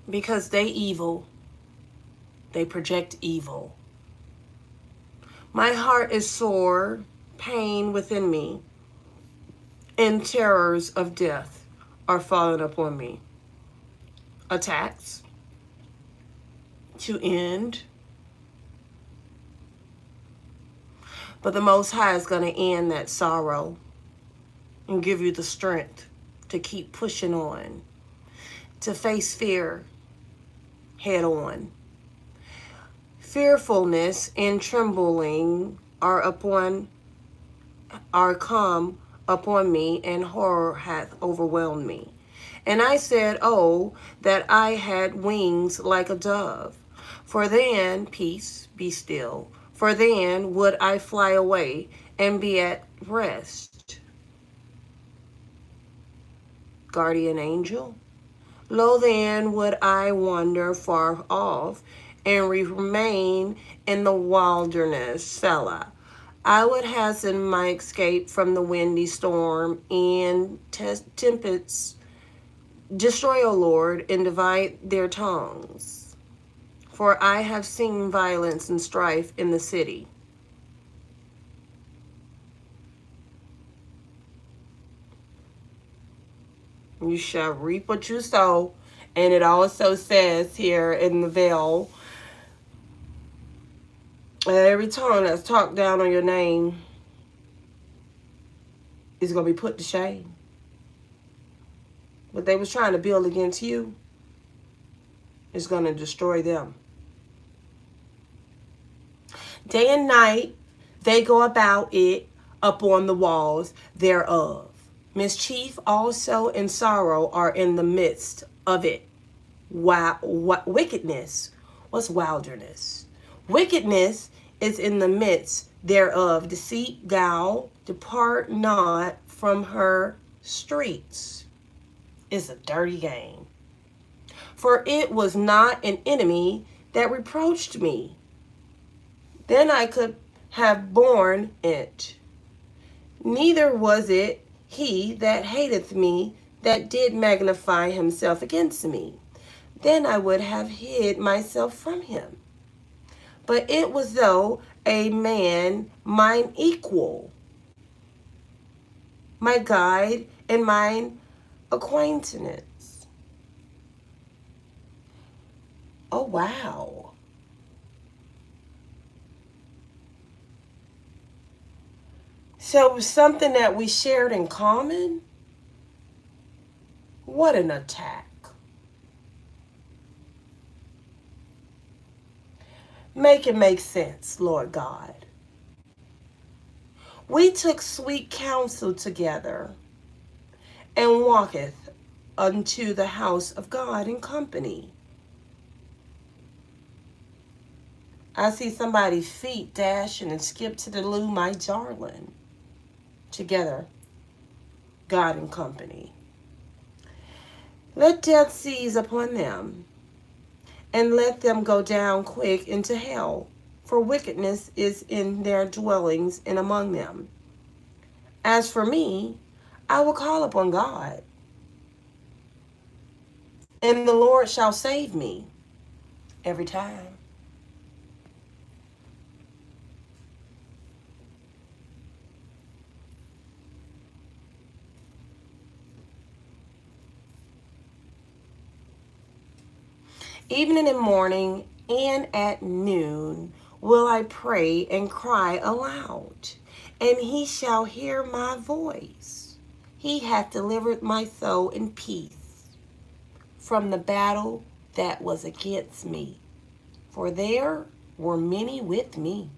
Because they evil, they project evil. My heart is sore, pain within me, and terrors of death are falling upon me. Attacks to end. But the Most High is going to end that sorrow and give you the strength to keep pushing on, to face fear head on. Fearfulness and trembling are come upon me, and horror hath overwhelmed me. And I said, oh, that I had wings like a dove. For then, peace, be still. For then would I fly away and be at rest. Guardian angel, lo then would I wander far off and remain in the wilderness, Selah. I would hasten my escape from the windy storm and tempests. Destroy, O Lord, and divide their tongues. For I have seen violence and strife in the city. You shall reap what you sow. And it also says here in the veil, every tongue that's talked down on your name is going to be put to shame. What they was trying to build against you is going to destroy them. Day and night they go about it upon the walls thereof. Mischief also and sorrow are in the midst of it. Wickedness. What's wilderness? Wickedness is in the midst thereof. Deceit, guile, depart not from her streets. It's a dirty game. For it was not an enemy that reproached me. Then I could have borne it. Neither was it he that hateth me that did magnify himself against me. Then I would have hid myself from him. But it was though a man mine equal, my guide and mine acquaintance. Oh, wow. So it was something that we shared in common? What an attack. Make it make sense, Lord God. We took sweet counsel together and walketh unto the house of God in company. I see somebody's feet dashing and skip to the loo, my darling. Together, God in company. Let death seize upon them, and let them go down quick into hell, for wickedness is in their dwellings and among them. As for me, I will call upon God, and the Lord shall save me every time. Evening and morning and at noon will I pray and cry aloud, and he shall hear my voice. He hath delivered my soul in peace from the battle that was against me, for there were many with me.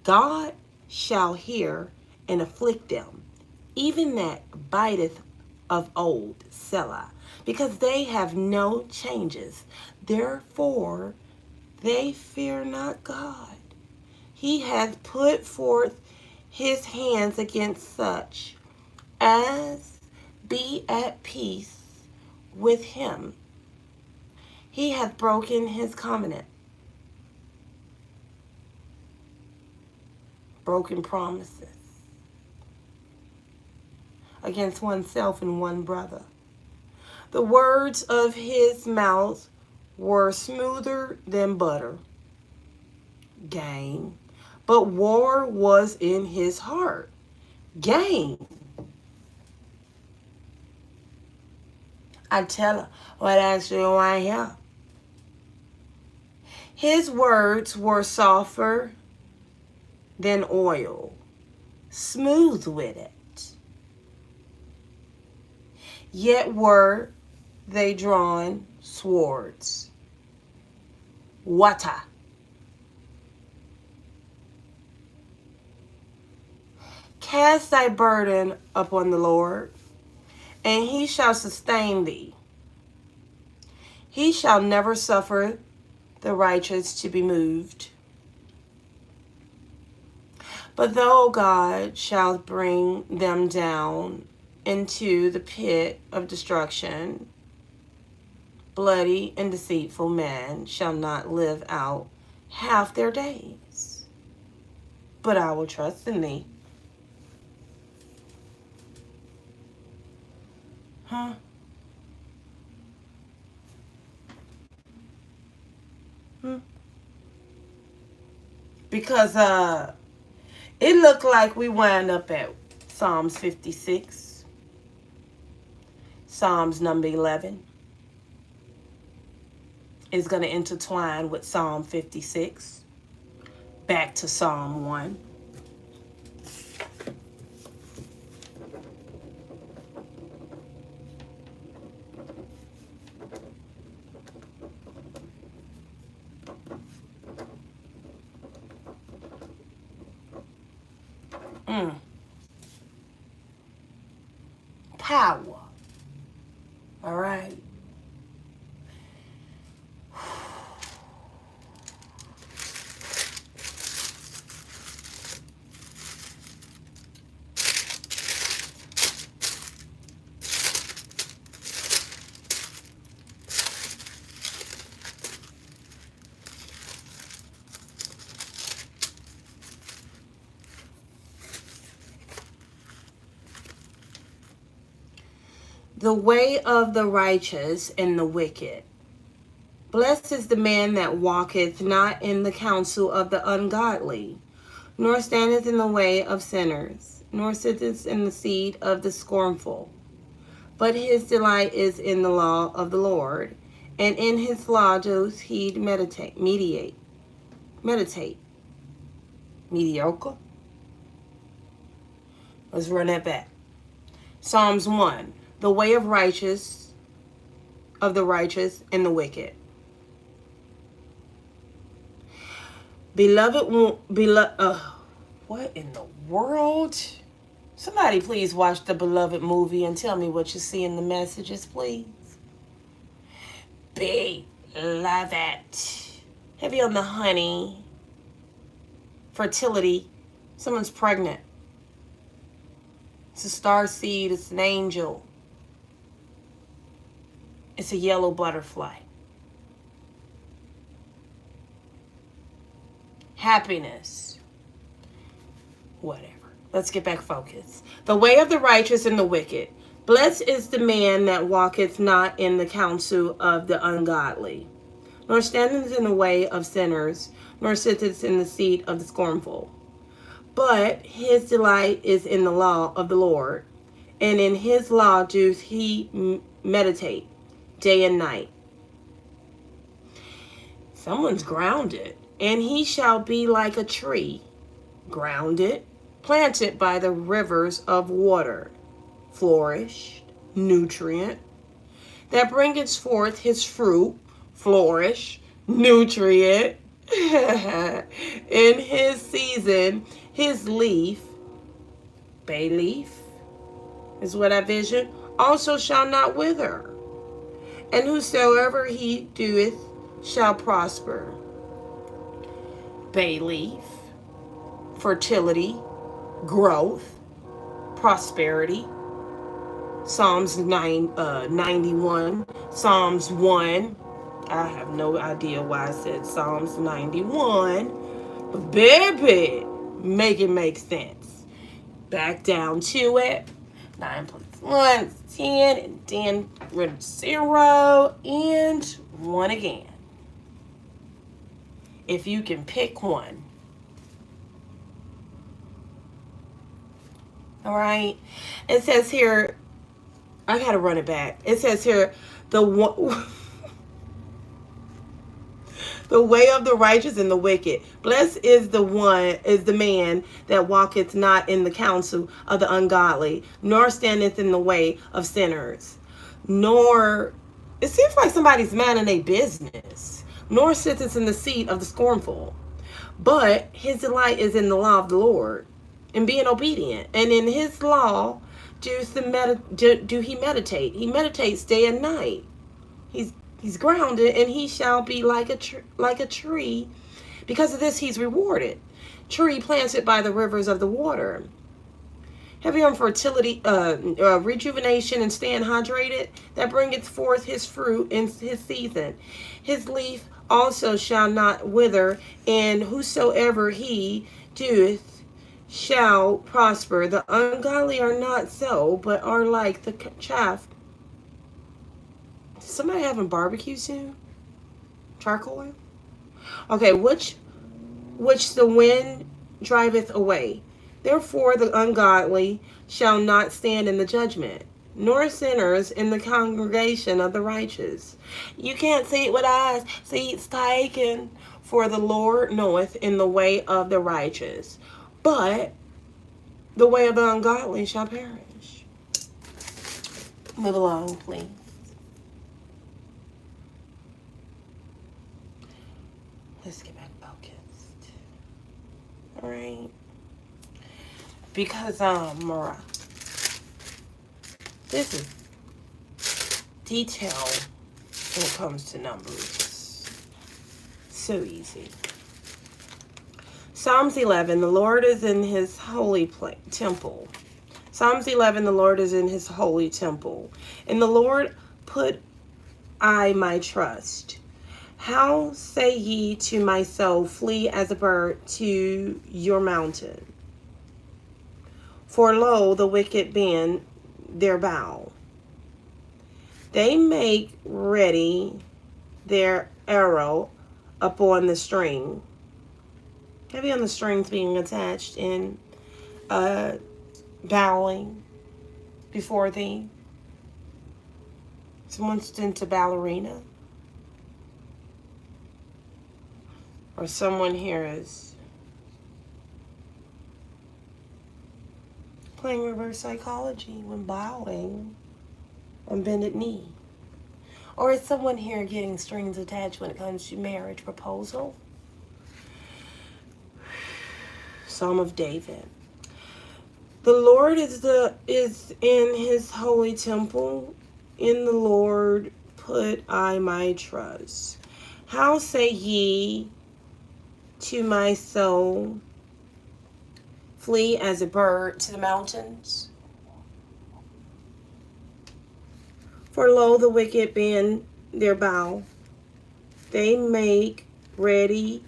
God shall hear and afflict them, even that biteth of old, Selah, because they have no changes. Therefore they fear not God. He hath put forth his hands against such as be at peace with him. He hath broken his covenant, broken promises against oneself and one brother. The words of his mouth were smoother than butter, gain, but war was in his heart, gain. I tell her what actually I hear. His words were softer than oil, smooth with it. Yet were they drawn swords. Water. Cast thy burden upon the Lord, and he shall sustain thee. He shall never suffer the righteous to be moved. But thou, God, shalt bring them down into the pit of destruction. Bloody and deceitful men shall not live out half their days. But I will trust in thee. Huh? Because it looked like we wind up at Psalms 56, Psalms number 11 is going to intertwine with Psalm 56, back to Psalm 1. Power. All right. the way of the righteous and the wicked. Blessed is the man that walketh not in the counsel of the ungodly, nor standeth in the way of sinners, nor sitteth in the seat of the scornful. But his delight is in the law of the Lord, and in his law doth he meditate. Mediocre. Let's run that back. Psalms 1. The way of the righteous and the wicked. What in the world? Somebody please watch the Beloved movie and tell me what you see in the messages, please. Beloved. Heavy on the honey. Fertility. Someone's pregnant. It's a star seed. It's an angel. It's a yellow butterfly. Happiness. Whatever. Let's get back focused. The way of the righteous and the wicked. Blessed is the man that walketh not in the counsel of the ungodly, nor standeth in the way of sinners, nor sitteth in the seat of the scornful. But his delight is in the law of the Lord, and in his law doth he meditate day and night. Someone's grounded, and he shall be like a tree, grounded, planted by the rivers of water, flourished, nutrient, that bringeth forth his fruit, flourish, nutrient, in his season, his leaf, bay leaf, is what I vision, also shall not wither. And whosoever he doeth shall prosper. Bay leaf, fertility, growth, prosperity. Psalms 91, Psalms 1. I have no idea why I said Psalms 91. But baby, make it make sense. Back down to it. 9 plus 1 is 10, and then rid of 0, and 1 again. If you can pick one. All right. It says here, I gotta run it back. It says here, the way of the righteous and the wicked. Blessed is the man that walketh not in the counsel of the ungodly, nor standeth in the way of sinners, nor, it seems like somebody's minding their business, nor sitteth in the seat of the scornful. But his delight is in the law of the Lord, and being obedient, and in his law do he meditate. He meditates day and night. He's grounded, and he shall be like a tree. Because of this, he's rewarded. Tree planted by the rivers of the water. Heavy on fertility, rejuvenation, and staying hydrated, that bringeth forth his fruit in his season. His leaf also shall not wither, and whosoever he doeth shall prosper. The ungodly are not so, but are like the chaff. Somebody having barbecue soon? Charcoal? Okay, which the wind driveth away. Therefore the ungodly shall not stand in the judgment, nor sinners in the congregation of the righteous. You can't see it with eyes. Seats taken. For the Lord knoweth in the way of the righteous, but the way of the ungodly shall perish. Move along, please. Let's get back focused. All right. Because, Mara, this is detail when it comes to numbers. So easy. Psalms 11, the Lord is in his holy temple. Psalms 11, the Lord is in his holy temple. In the Lord put I my trust. How say ye to my soul, flee as a bird to your mountain? For lo, the wicked bend their bow. They make ready their arrow upon the string. Heavy on the strings being attached in bowing before thee. Someone's into ballerina. Or someone here is playing reverse psychology when bowing on bended knee. Or is someone here getting strings attached when it comes to marriage proposal? Psalm of David. The Lord is in his holy temple. In the Lord put I my trust. How say ye to my soul, flee as a bird to the mountains? For lo, the wicked bend their bow. They make ready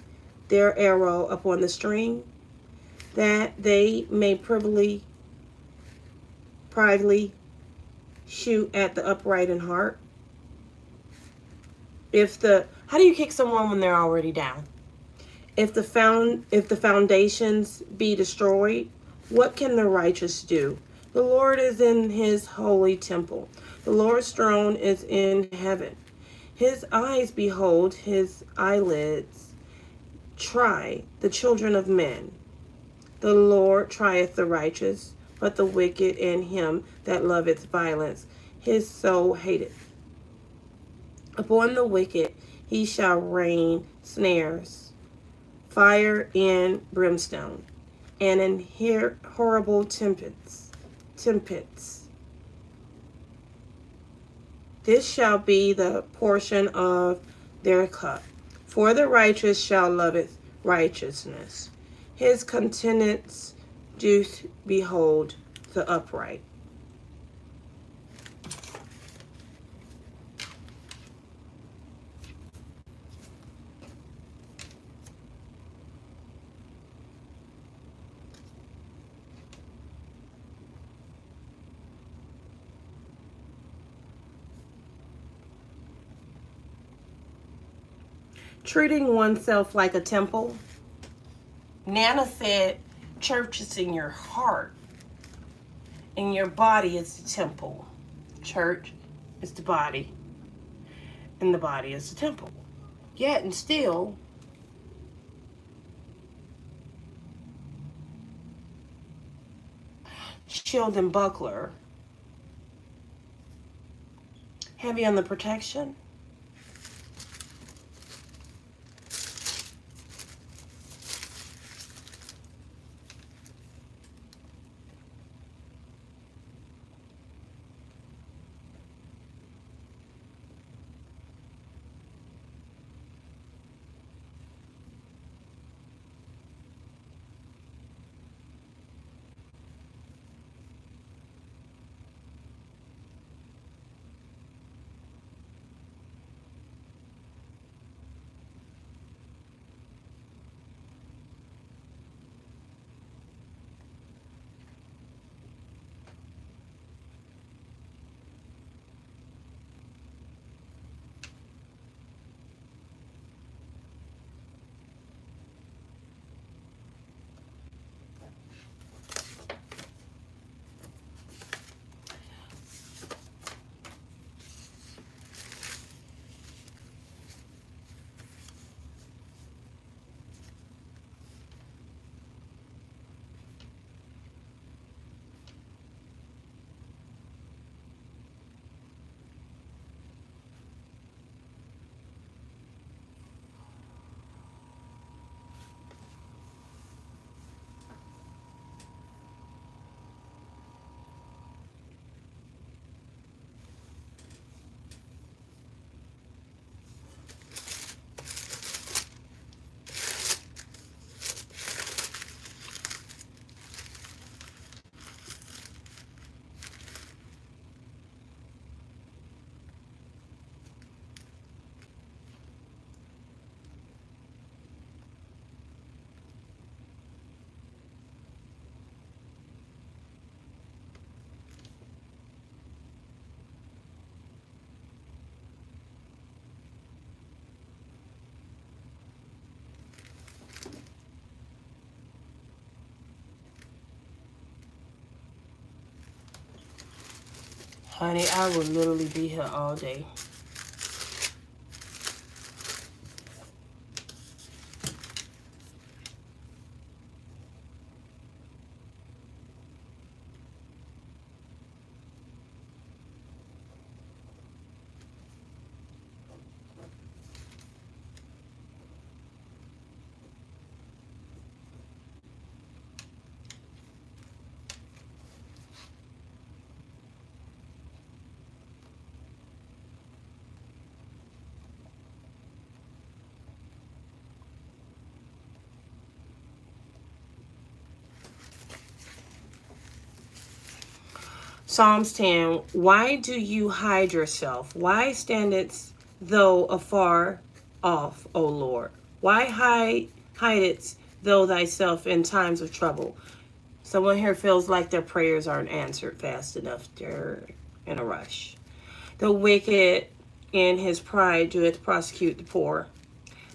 their arrow upon the string, that they may privately shoot at the upright in heart. How do you kick someone when they're already down? If the foundations be destroyed, what can the righteous do? The Lord is in his holy temple. The Lord's throne is in heaven. His eyes behold, his eyelids try the children of men. The Lord trieth the righteous, but the wicked and him that loveth violence his soul hateth. Upon the wicked he shall rain snares, fire and brimstone, and in horrible tempests. This shall be the portion of their cup. For the righteous shall loveth righteousness. His countenance doth behold the upright. Treating oneself like a temple. Nana said church is in your heart, and your body is the temple. Church is the body, and the body is the temple. Yet and still, shield and buckler, heavy on the protection. Honey, I will literally be here all day. Psalms 10. Why do you hide yourself? Why standest thou afar off, O Lord? Why hidest thou thyself in times of trouble? Someone here feels like their prayers aren't answered fast enough. They're in a rush. The wicked in his pride doeth prosecute the poor.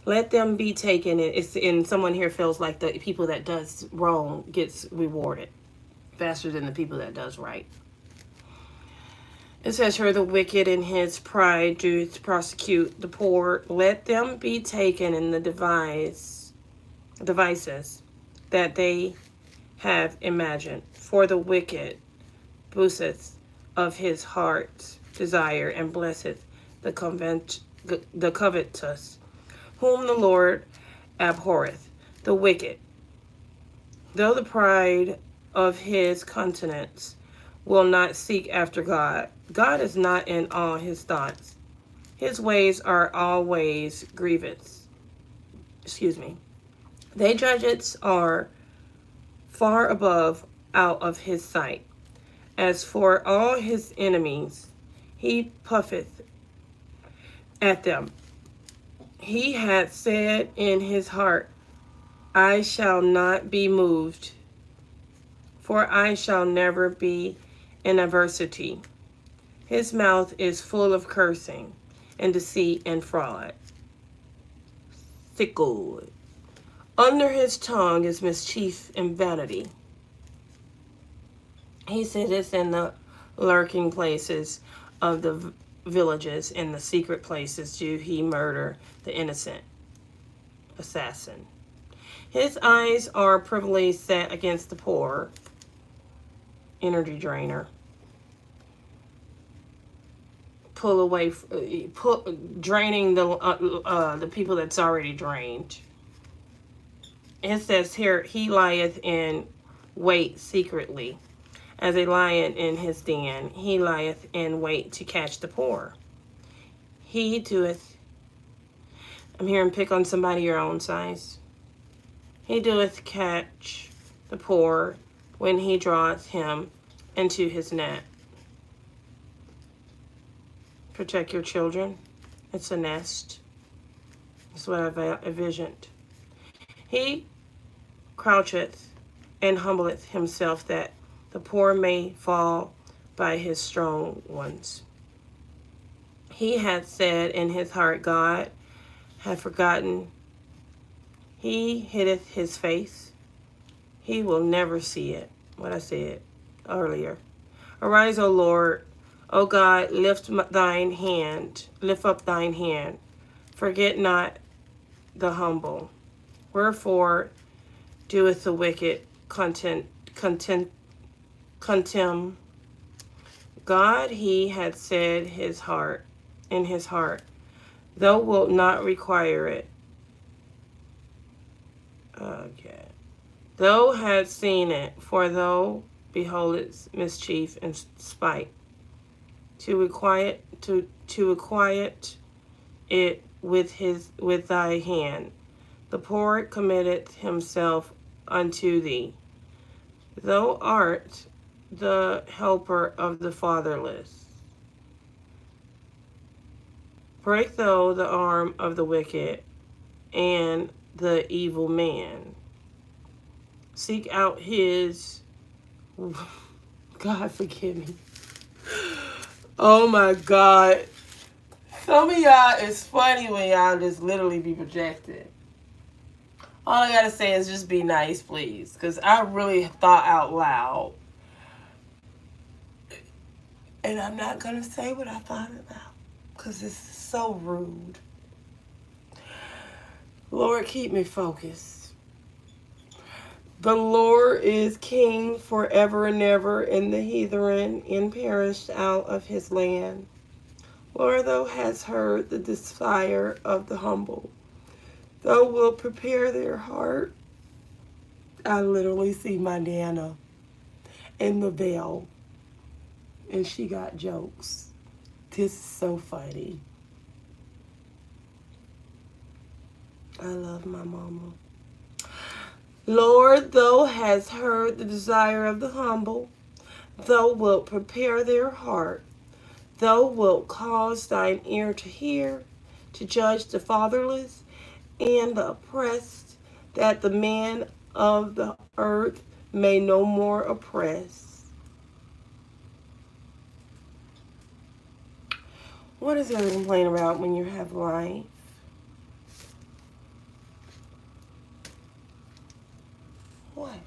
Let them be taken. And someone here feels like the people that does wrong gets rewarded faster than the people that does right. It says here, the wicked in his pride do prosecute the poor. Let them be taken in the devices that they have imagined. For the wicked boasteth of his heart's desire and blesseth the covetous, whom the Lord abhorreth. The wicked, though the pride of his countenance, will not seek after God. God is not in all his thoughts. His ways are always grievous. They judges are far above out of his sight. As for all his enemies, he puffeth at them. He hath said in his heart, I shall not be moved, for I shall never be in adversity. His mouth is full of cursing and deceit and fraud. Fickle. Under his tongue is mischief and vanity. He sitteth in the lurking places of the villages. In the secret places do he murder the innocent. Assassin. His eyes are privily set against the poor. Energy drainer. Pull away, draining the people that's already drained. It says here, he lieth in wait secretly, as a lion in his den. He lieth in wait to catch the poor. He doeth. I'm hearing pick on somebody your own size. He doeth catch the poor when he draweth him into his net. Protect your children. It's a nest. That's what I've envisioned. He croucheth and humbleth himself, that the poor may fall by his strong ones. He hath said in his heart, God hath forgotten. He hideth his face. He will never see it. What I said earlier. Arise, O Lord. O God, lift up thine hand. Forget not the humble. Wherefore doeth the wicked contemn God? He had said in his heart, thou wilt not require it. Okay. Thou had seen it, for thou beholdest mischief and spite. To requite it with thy hand. The poor committeth himself unto thee. Thou art the helper of the fatherless. Break thou the arm of the wicked and the evil man. Seek out his. God forgive me. Oh my God. Some of y'all, it's funny when y'all just literally be projected. All I gotta say is just be nice, please. Because I really thought out loud. And I'm not going to say what I thought about because it's so rude. Lord, keep me focused. The Lord is king forever and ever, and the heathen and perished out of his land. Lord, thou hast heard the desire of the humble. Thou wilt prepare their heart. I literally see my Nana in the veil, and she got jokes. This is so funny. I love my mama. Lord, thou hast heard the desire of the humble. Thou wilt prepare their heart. Thou wilt cause thine ear to hear, to judge the fatherless and the oppressed, that the man of the earth may no more oppress. What is there to complain about when you have life? What?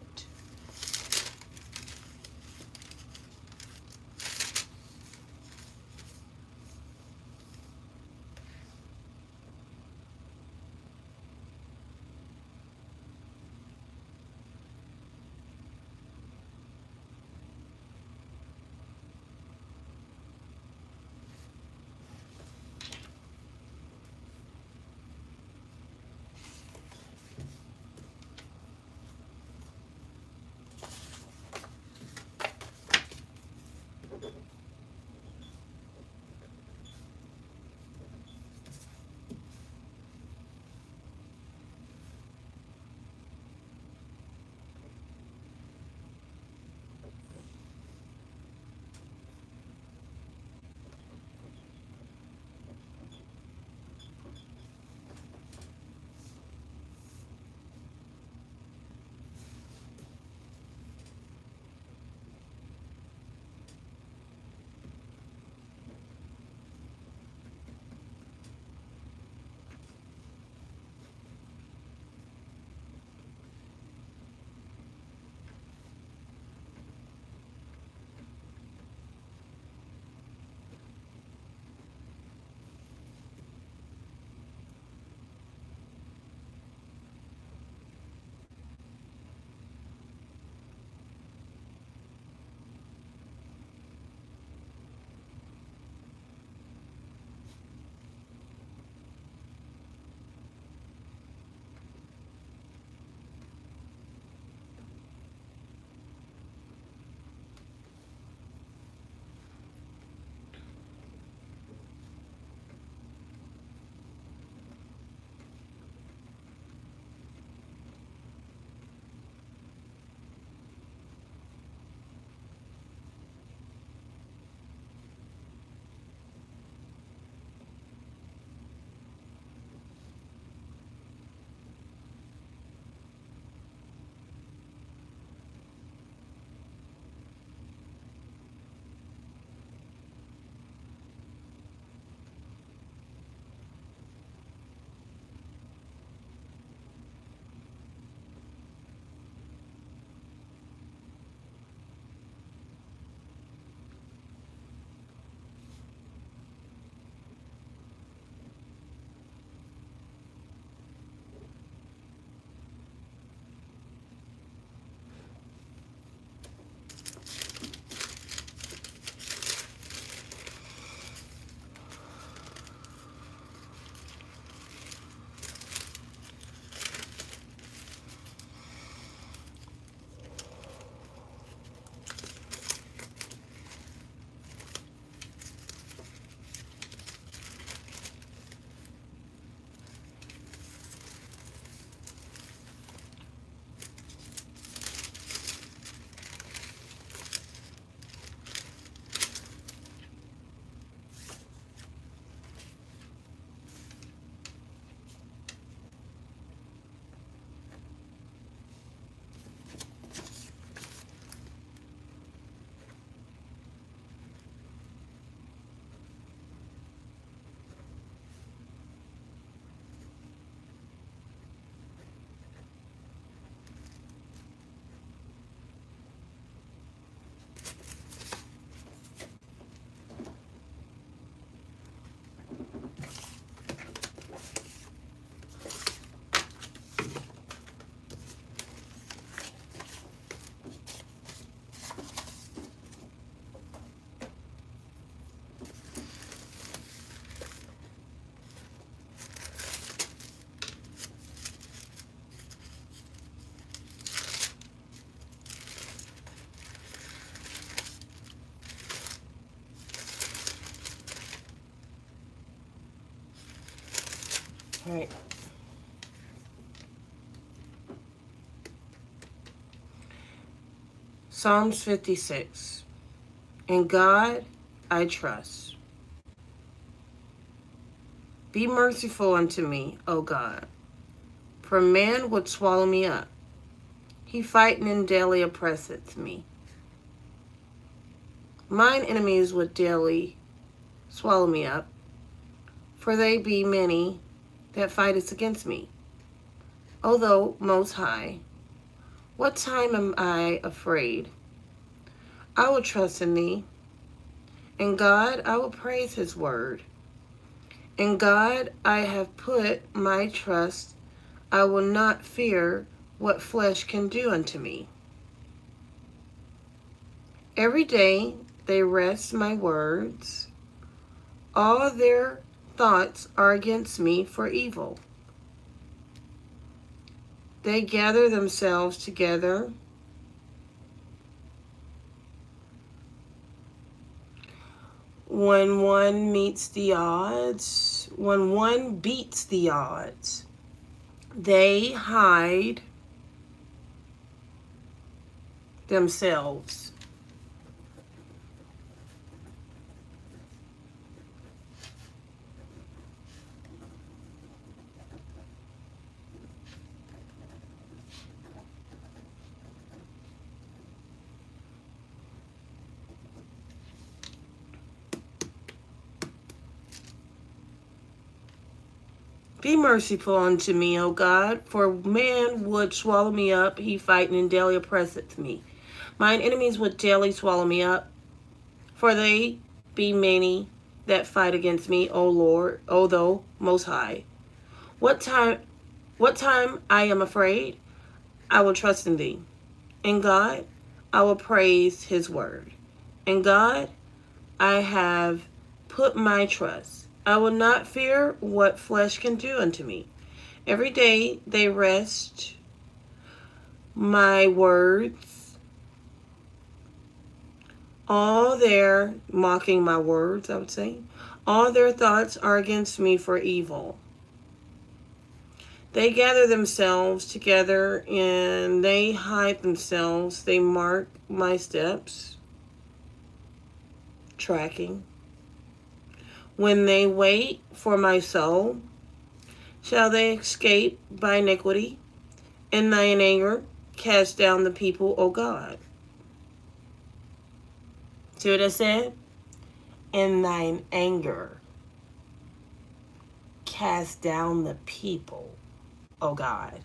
Right. Psalms 56. In God I trust. Be merciful unto me, O God, for man would swallow me up. He fighting and daily oppresseth me. Mine enemies would daily swallow me up, for they be many that fighteth against me. O thou most high, what time am I afraid? I will trust in thee. In God I will praise his word. In God I have put my trust. I will not fear what flesh can do unto me. Every day they wrest my words. All their thoughts are against me for evil. They gather themselves together. When one beats the odds, they hide themselves. Be merciful unto me, O God, for man would swallow me up. He fighting and daily oppresseth me. Mine enemies would daily swallow me up, for they be many that fight against me, O Lord, O thou most high. What time I am afraid, I will trust in thee. In God I will praise his word. In God I have put my trust. I will not fear what flesh can do unto me. Every day they wrest my words. All their mocking my words, I would say. All their thoughts are against me for evil. They gather themselves together and they hide themselves. They mark my steps, tracking. When they wait for my soul, shall they escape by iniquity? In thine anger, cast down the people, O God. See what I said? In thine anger, cast down the people, O God.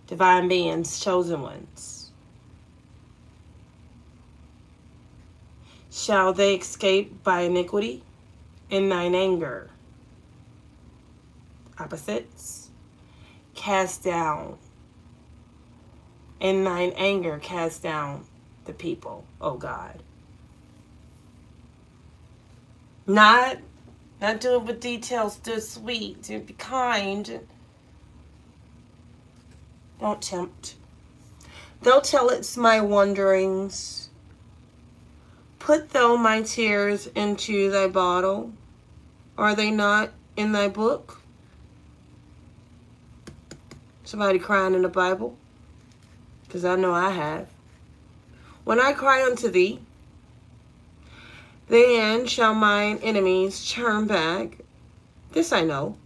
Divine beings, chosen ones. Shall they escape by iniquity? In thine anger, opposites, cast down. In thine anger, cast down the people, O God. Not do it with details, do sweet, do be kind. Don't tempt. Thou tellest my wanderings. Put thou my tears into thy bottle. Are they not in thy book? Somebody crying in the Bible? Because I know I have. When I cry unto thee, then shall mine enemies turn back. This I know.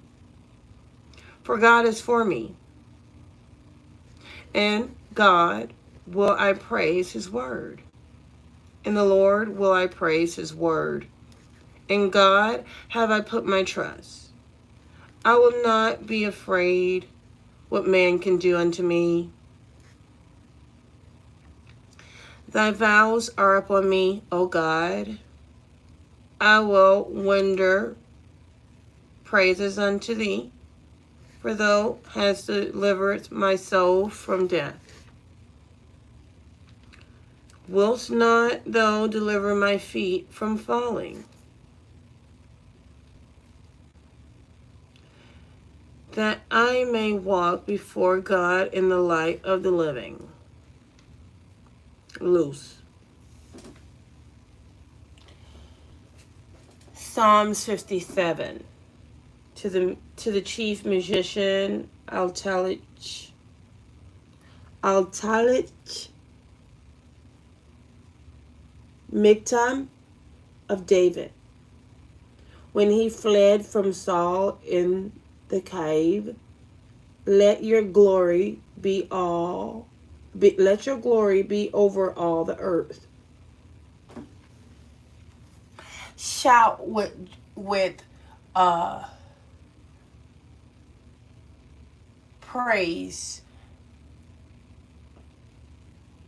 For God is for me. And God will I praise his word. In the Lord will I praise his word. In God have I put my trust. I will not be afraid what man can do unto me. Thy vows are upon me, O God. I will render praises unto thee, for thou hast delivered my soul from death. Wilt not thou deliver my feet from falling, that I may walk before God in the light of the living? Loose. Psalms 57. to the chief musician Altalich Miktam of David, when he fled from Saul in the cave. Let your glory be let your glory be over all the earth. Shout with uh praise.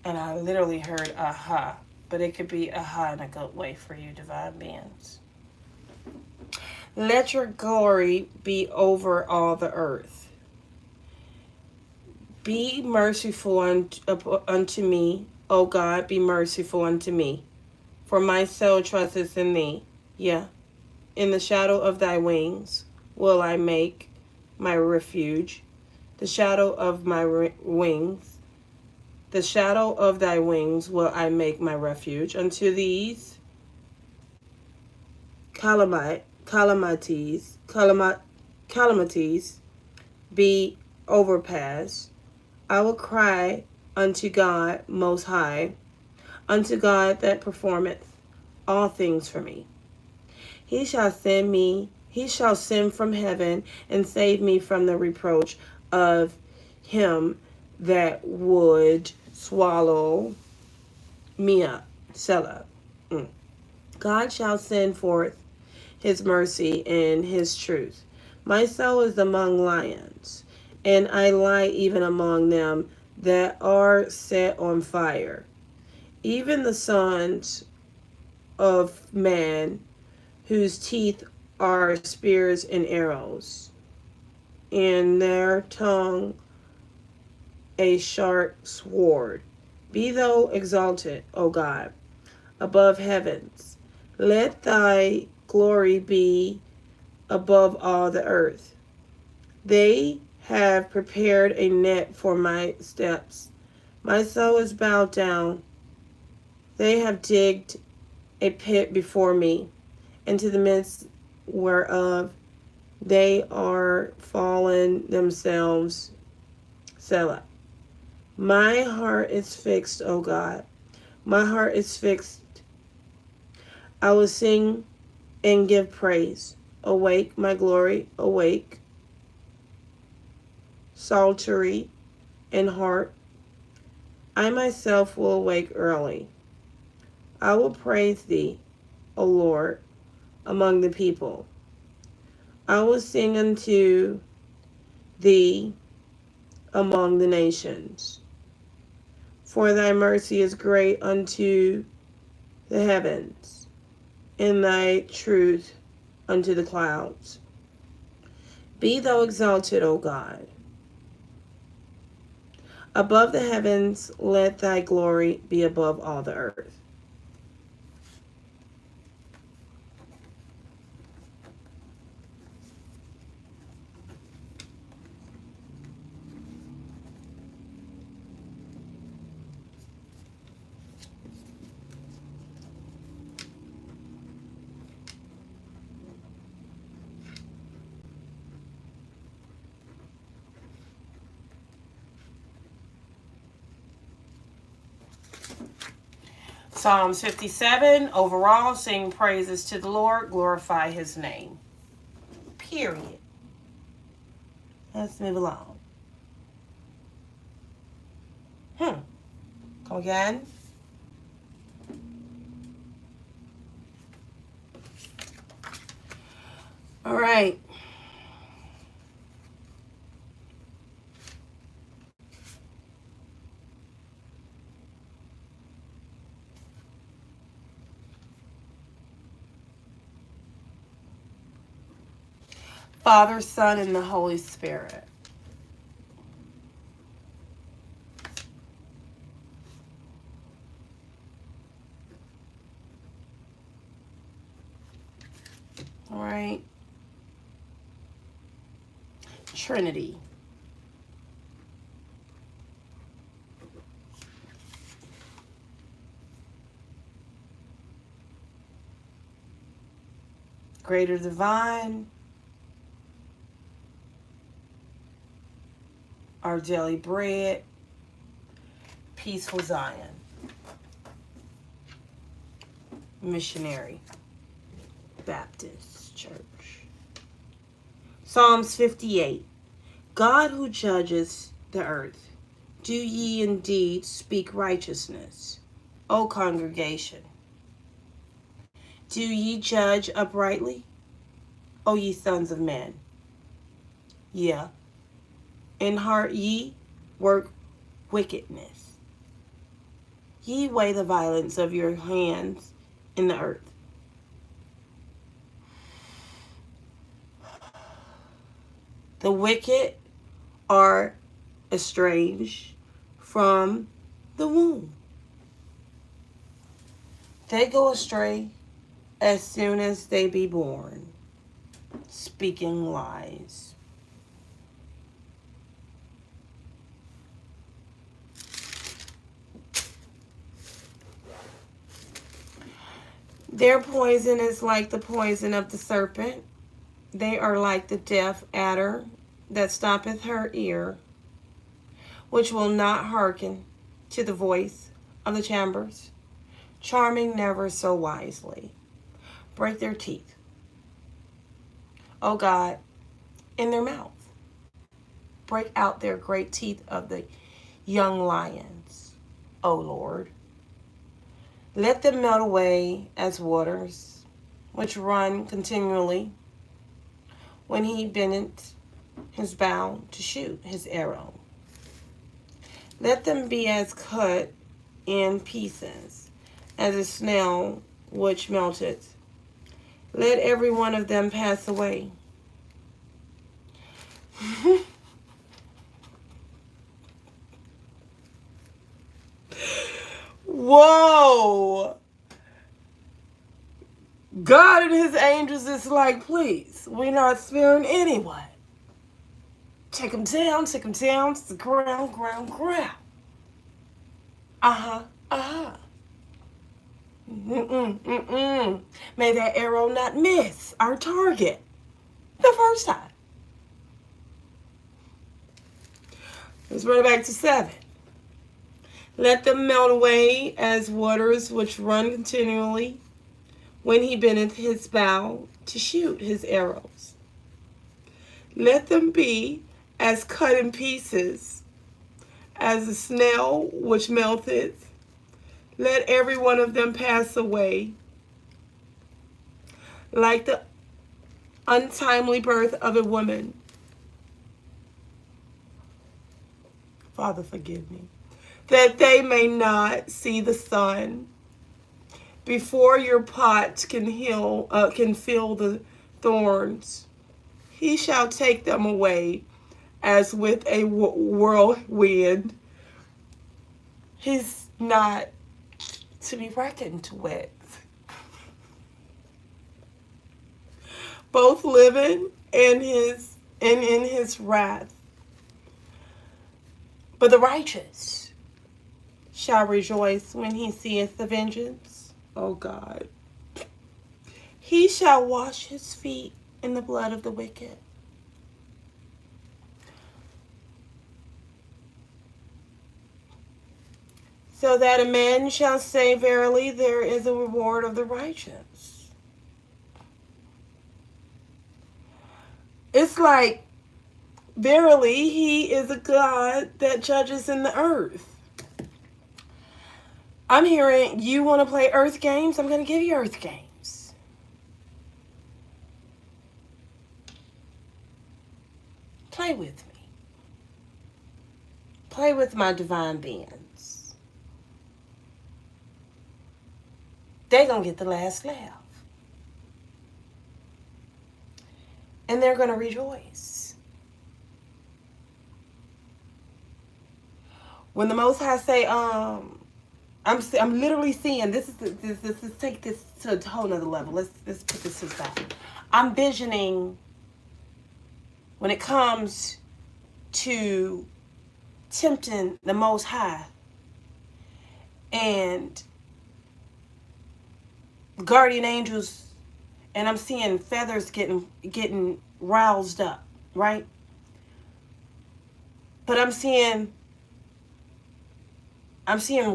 And I literally heard aha, but it could be aha in a good way for you, divine beings. Let your glory be over all the earth. Be merciful unto me, O God, be merciful unto me. For my soul trusteth in thee. Yeah. In the shadow of thy wings will I make my refuge. The shadow of my wings. The shadow of thy wings will I make my refuge. Unto these calamities be overpassed. I will cry unto God most high, unto God that performeth all things for me. He shall send from heaven and save me from the reproach of him that would swallow me up. Selah. God shall send forth his mercy and his truth. My soul is among lions, and I lie even among them that are set on fire. Even the sons of man, whose teeth are spears and arrows, and their tongue a sharp sword. Be thou exalted, O God, above heavens. Let thy glory be above all the earth. They have prepared a net for my steps. My soul is bowed down. They have digged a pit before me, into the midst whereof they are fallen themselves. Selah. My heart is fixed, O God. My heart is fixed. I will sing and give praise. Awake, my glory, awake. Psaltery and harp. I myself will awake early. I will praise thee, O Lord, among the people. I will sing unto thee among the nations. For thy mercy is great unto the heavens, and thy truth unto the clouds. Be thou exalted, O God. Above the heavens, let thy glory be above all the earth. Psalms 57, overall, sing praises to the Lord, glorify his name. Period. Let's move along. Come again. All right. Father, Son, and the Holy Spirit. All right. Trinity. Greater divine, our daily bread, Peaceful Zion Missionary Baptist Church. Psalms 58. God who judges the earth, do ye indeed speak righteousness, O congregation? Do ye judge uprightly, O ye sons of men? Yeah, in heart ye work wickedness. Ye weigh the violence of your hands in the earth. The wicked are estranged from the womb. They go astray as soon as they be born, speaking lies. Their poison is like the poison of the serpent. They are like the deaf adder that stoppeth her ear, which will not hearken to the voice of the chambers, charming never so wisely. Break their teeth, O God, in their mouth. Break out their great teeth of the young lions, O Lord. Let them melt away as waters, which run continually, when he bendeth his bow to shoot his arrow. Let them be as cut in pieces, as a snail which melteth. Let every one of them pass away. Whoa! God and his angels is like, please, we're not sparing anyone. Take them down to the ground. Uh-huh. May that arrow not miss our target the first time. Let's run it back to 7. Let them melt away as waters which run continually, when he bendeth his bow to shoot his arrows. Let them be as cut in pieces, as a snail which melteth. Let every one of them pass away, like the untimely birth of a woman. Father, forgive me. That they may not see the sun before your pot can fill the thorns. He shall take them away as with a whirlwind. He's not to be reckoned with. Both living and in his wrath. But the righteous shall rejoice when he seeth the vengeance. Oh God. He shall wash his feet in the blood of the wicked. So that a man shall say, verily, there is a reward of the righteous. It's like, verily, he is a God that judges in the earth. I'm hearing, you want to play earth games? I'm going to give you earth games. Play with me. Play with my divine beings. They're going to get the last laugh. And they're going to rejoice. When the Most High say, I'm literally seeing this is take this to a whole nother level. Let's put this to the side. I'm visioning when it comes to tempting the Most High and guardian angels, and I'm seeing feathers getting roused up, right? But I'm seeing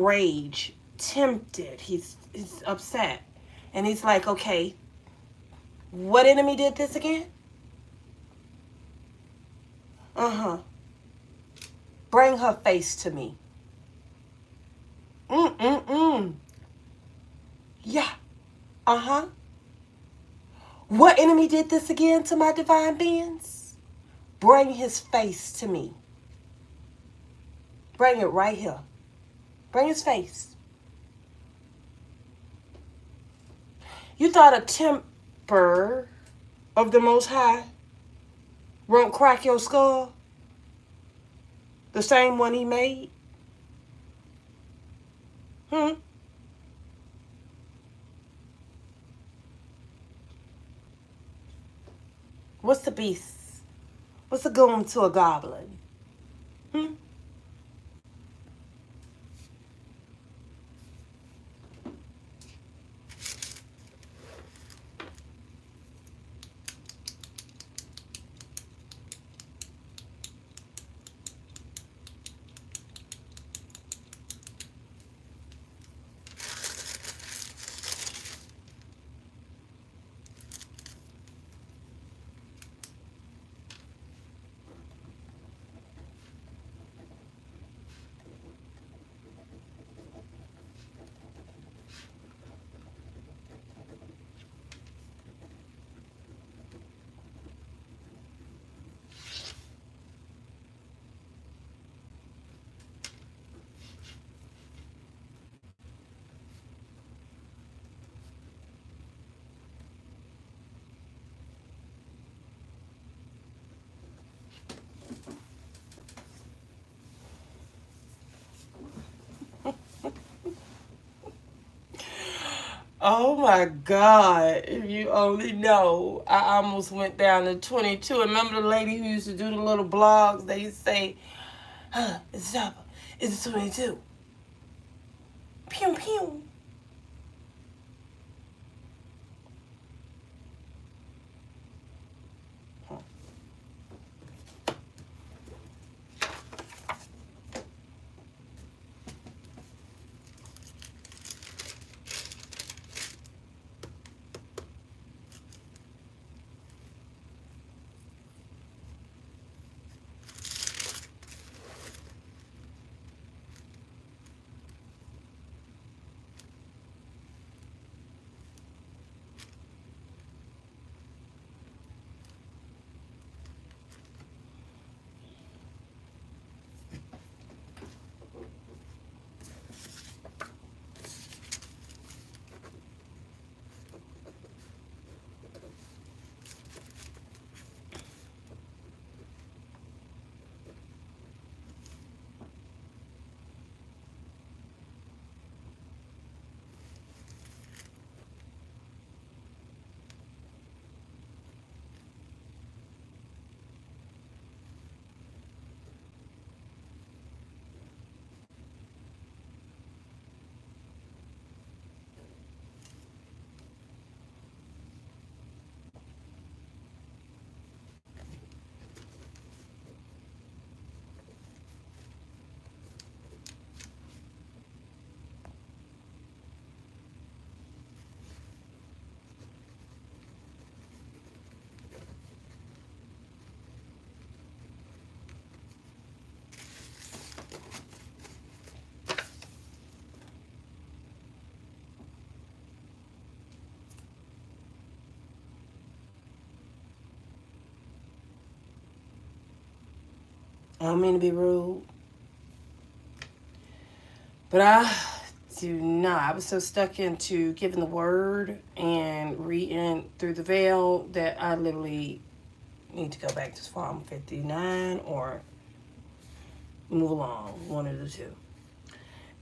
rage, tempted. He's upset. And he's like, okay, what enemy did this again? Uh-huh. Bring her face to me. Mm-mm-mm. Yeah. Uh-huh. What enemy did this again to my divine beings? Bring his face to me. Bring it right here. Bring his face. You thought a temper of the Most High won't crack your skull? The same one he made? Hmm? What's the beast? What's a goon to a goblin? Hmm? Oh my God. If you only know, I almost went down to 22. Remember the lady who used to do the little blogs? They used to say, it's Zappa. It's 22. Pew, pew. I don't mean to be rude, but I do not. I was so stuck into giving the word and reading through the veil that I literally need to go back to Psalm 59 or move along, one of the two.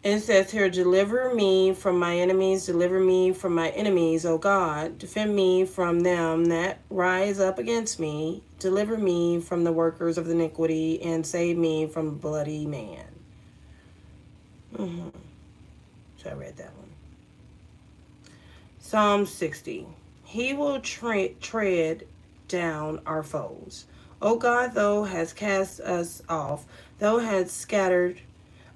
It says here, deliver me from my enemies, deliver me from my enemies, O God. Defend me from them that rise up against me. Deliver me from the workers of iniquity and save me from a bloody man. So I read that one. Psalm 60. He will tread down our foes. O God, thou hast cast us off, Thou hadst scattered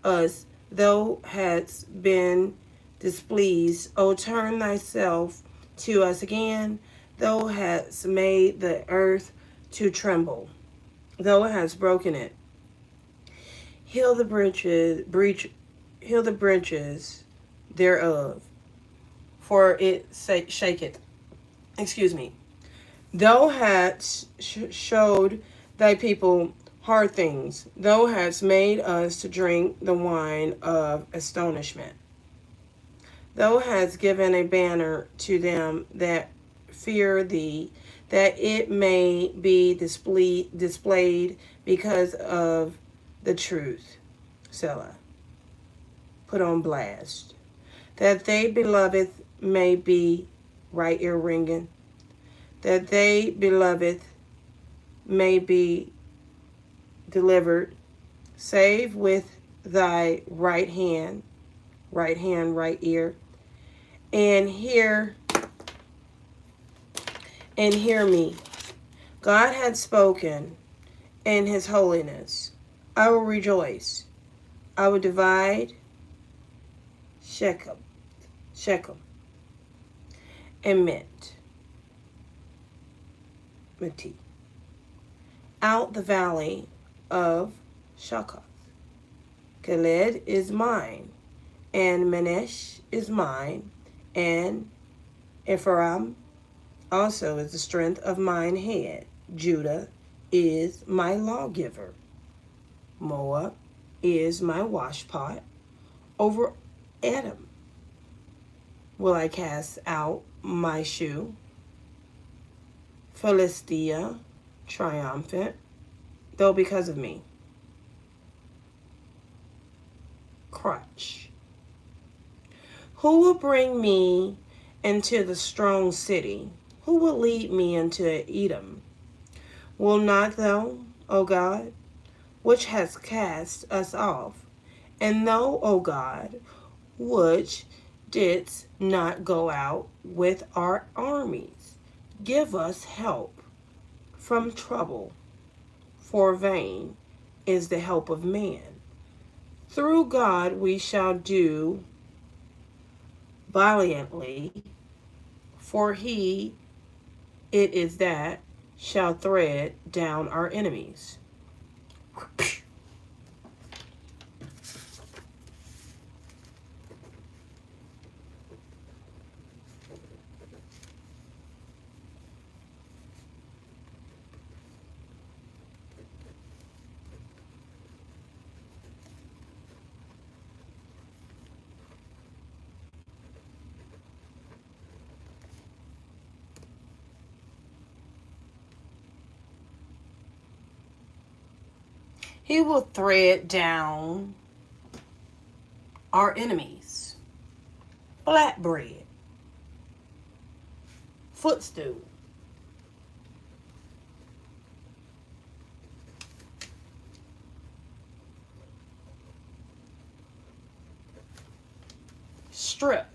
us, thou hadst been displeased. O turn thyself to us again. Thou hadst made the earth to tremble. Thou hadst broken it. Heal the heal the branches thereof, for it shaketh. Excuse me. Thou hadst showed thy people hard things. Thou hadst made us to drink the wine of astonishment. Thou hast given a banner to them that fear thee, that it may be displayed because of the truth. Selah. Put on blast. That they beloved may be right ear ringing. That they beloved may be delivered. Save with thy right hand, right ear, and hear me. God had spoken in his holiness. I will rejoice. I will divide Shechem, and Meti, out the valley of Shakah. Gilead is mine, and Manesh is mine, and Ephraim also is the strength of mine head. Judah is my lawgiver. Moab is my washpot. Over Edom will I cast out my shoe. Philistia triumphant, though because of me. Crutch. Who will bring me into the strong city? Who will lead me into Edom? Will not thou, O God, which hast cast us off, and thou, O God, which didst not go out with our armies, give us help from trouble, for vain is the help of man. Through God we shall do valiantly, for he it is that shall tread down our enemies. He will tread down our enemies. Flatbread. Footstool. Strip.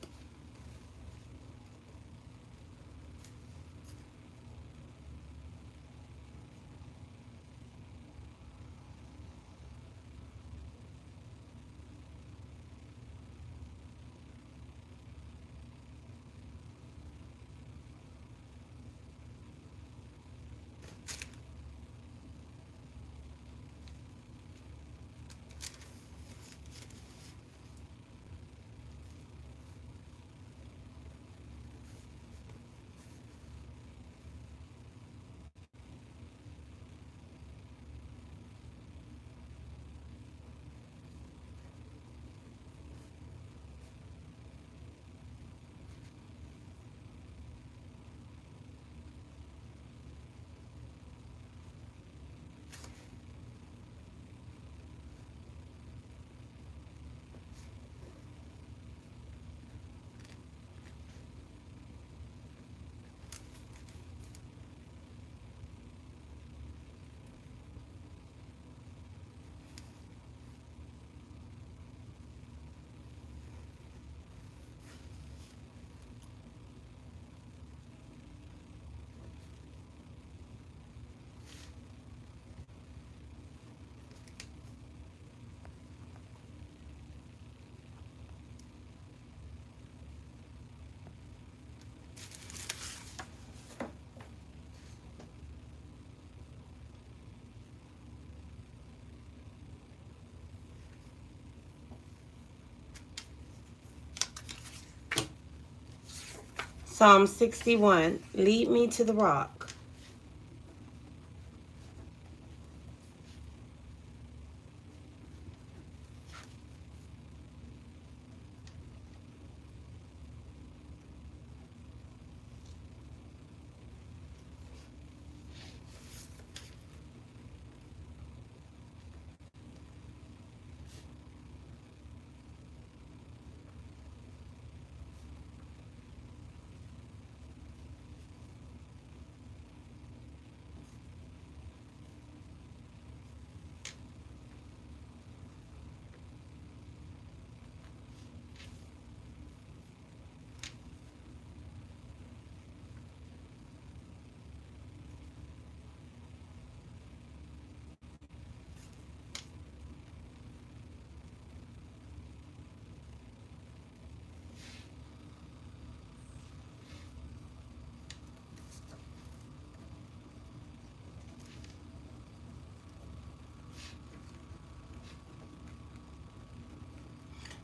Psalm 61, lead me to the rock.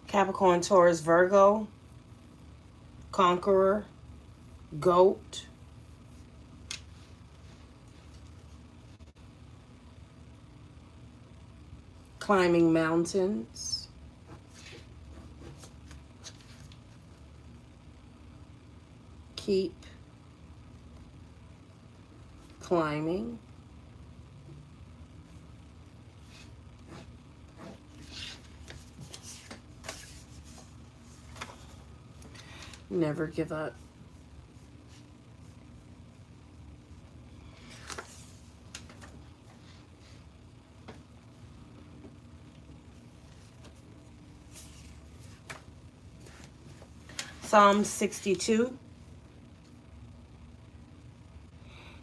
Capricorn, Taurus, Virgo, Conqueror, Goat, climbing mountains, keep climbing, never give up. Psalm 62.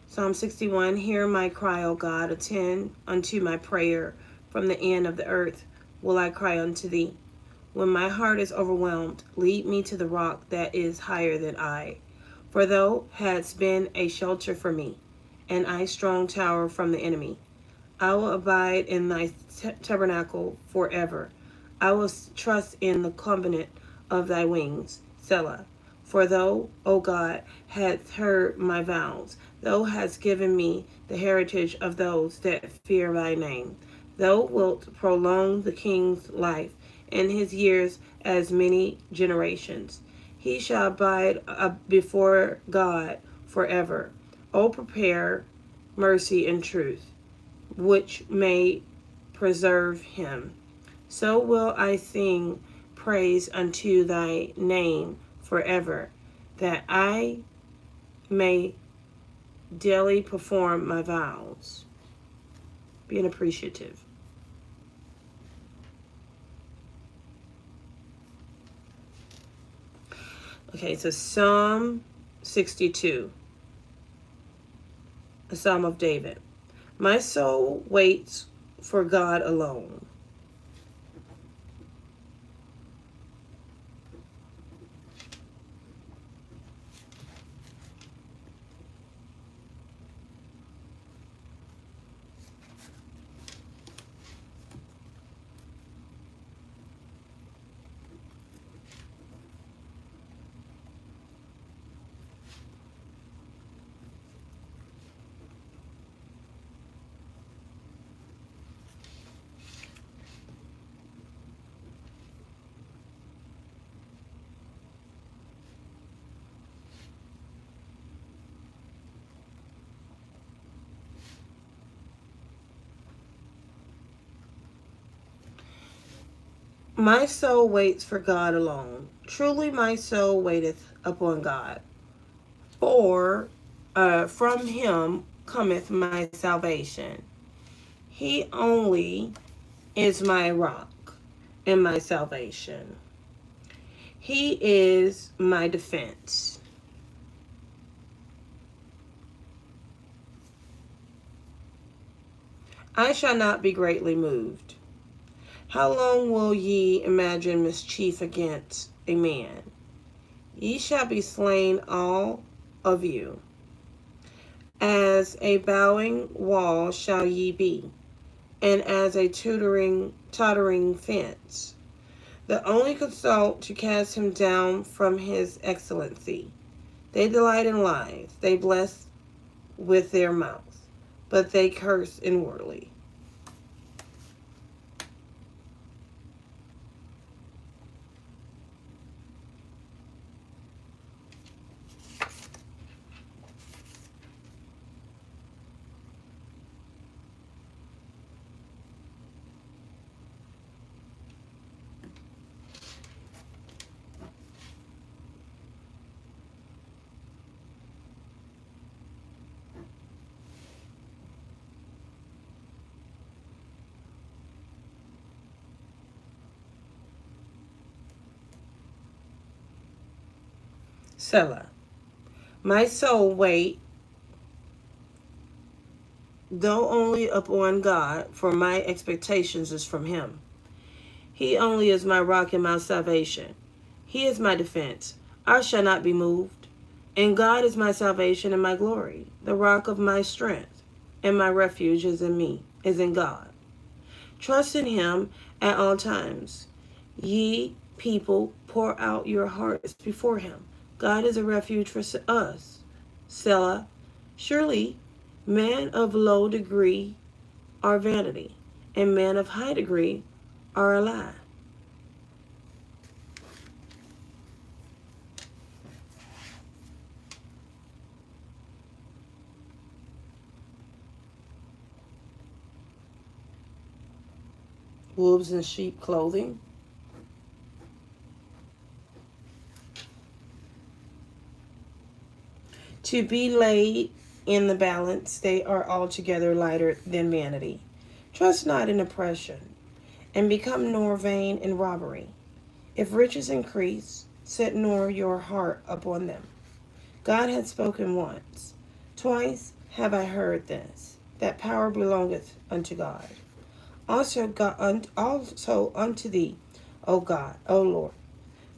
Psalm 61, hear my cry, O God, attend unto my prayer. From the end of the earth will I cry unto thee. When my heart is overwhelmed, lead me to the rock that is higher than I. For thou hadst been a shelter for me, and a strong tower from the enemy. I will abide in thy tabernacle forever. I will trust in the covenant of thy wings. Selah. For thou, O God, hast heard my vows. Thou hast given me the heritage of those that fear thy name. Thou wilt prolong the king's life, and his years as many generations. He shall abide before God forever. O prepare mercy and truth, which may preserve him. So will I sing praise unto thy name forever, that I may daily perform my vows. Being appreciative. Okay, so Psalm 62, a Psalm of David. My soul waits for God alone. My soul waits for God alone. Truly my soul waiteth upon God. For from him cometh my salvation. He only is my rock and my salvation. He is my defense. I shall not be greatly moved. How long will ye imagine mischief against a man? Ye shall be slain all of you. As a bowing wall shall ye be, and as a tottering fence. The only consult to cast him down from his excellency. They delight in lies. They bless with their mouths, but they curse inwardly. Selah. My soul wait, though only upon God, for my expectations is from him. He only is my rock and my salvation. He is my defense. I shall not be moved. And God is my salvation and my glory, the rock of my strength, and my refuge is in God. Trust in him at all times. Ye people, pour out your hearts before him. God is a refuge for us. Selah. Surely, men of low degree are vanity, and men of high degree are a lie. Wolves in sheep clothing. To be laid in the balance, they are altogether lighter than vanity. Trust not in oppression, and become nor vain in robbery. If riches increase, set nor your heart upon them. God hath spoken once. Twice have I heard this, that power belongeth unto God. Also unto thee, O God, O Lord,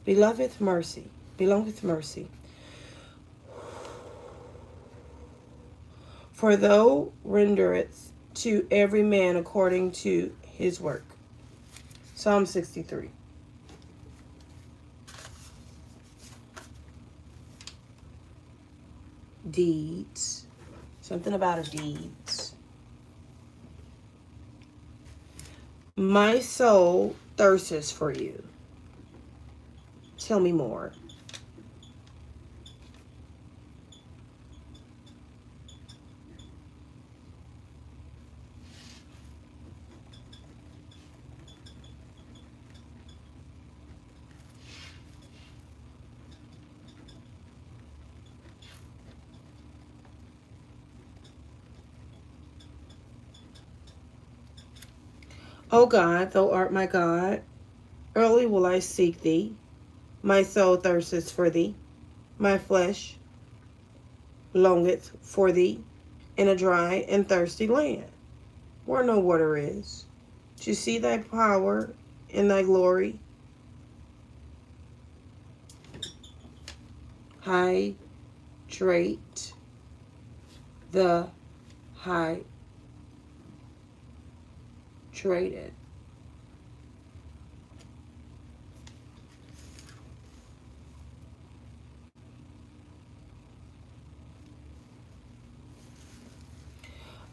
belongeth mercy. For thou renderest to every man according to his work. Psalm 63. Deeds. Something about a deeds. My soul thirsts for you. Tell me more. O God, thou art my God. Early will I seek thee. My soul thirsteth for thee. My flesh longeth for thee in a dry and thirsty land, where no water is, to see thy power and thy glory. Hydrate the hydrated.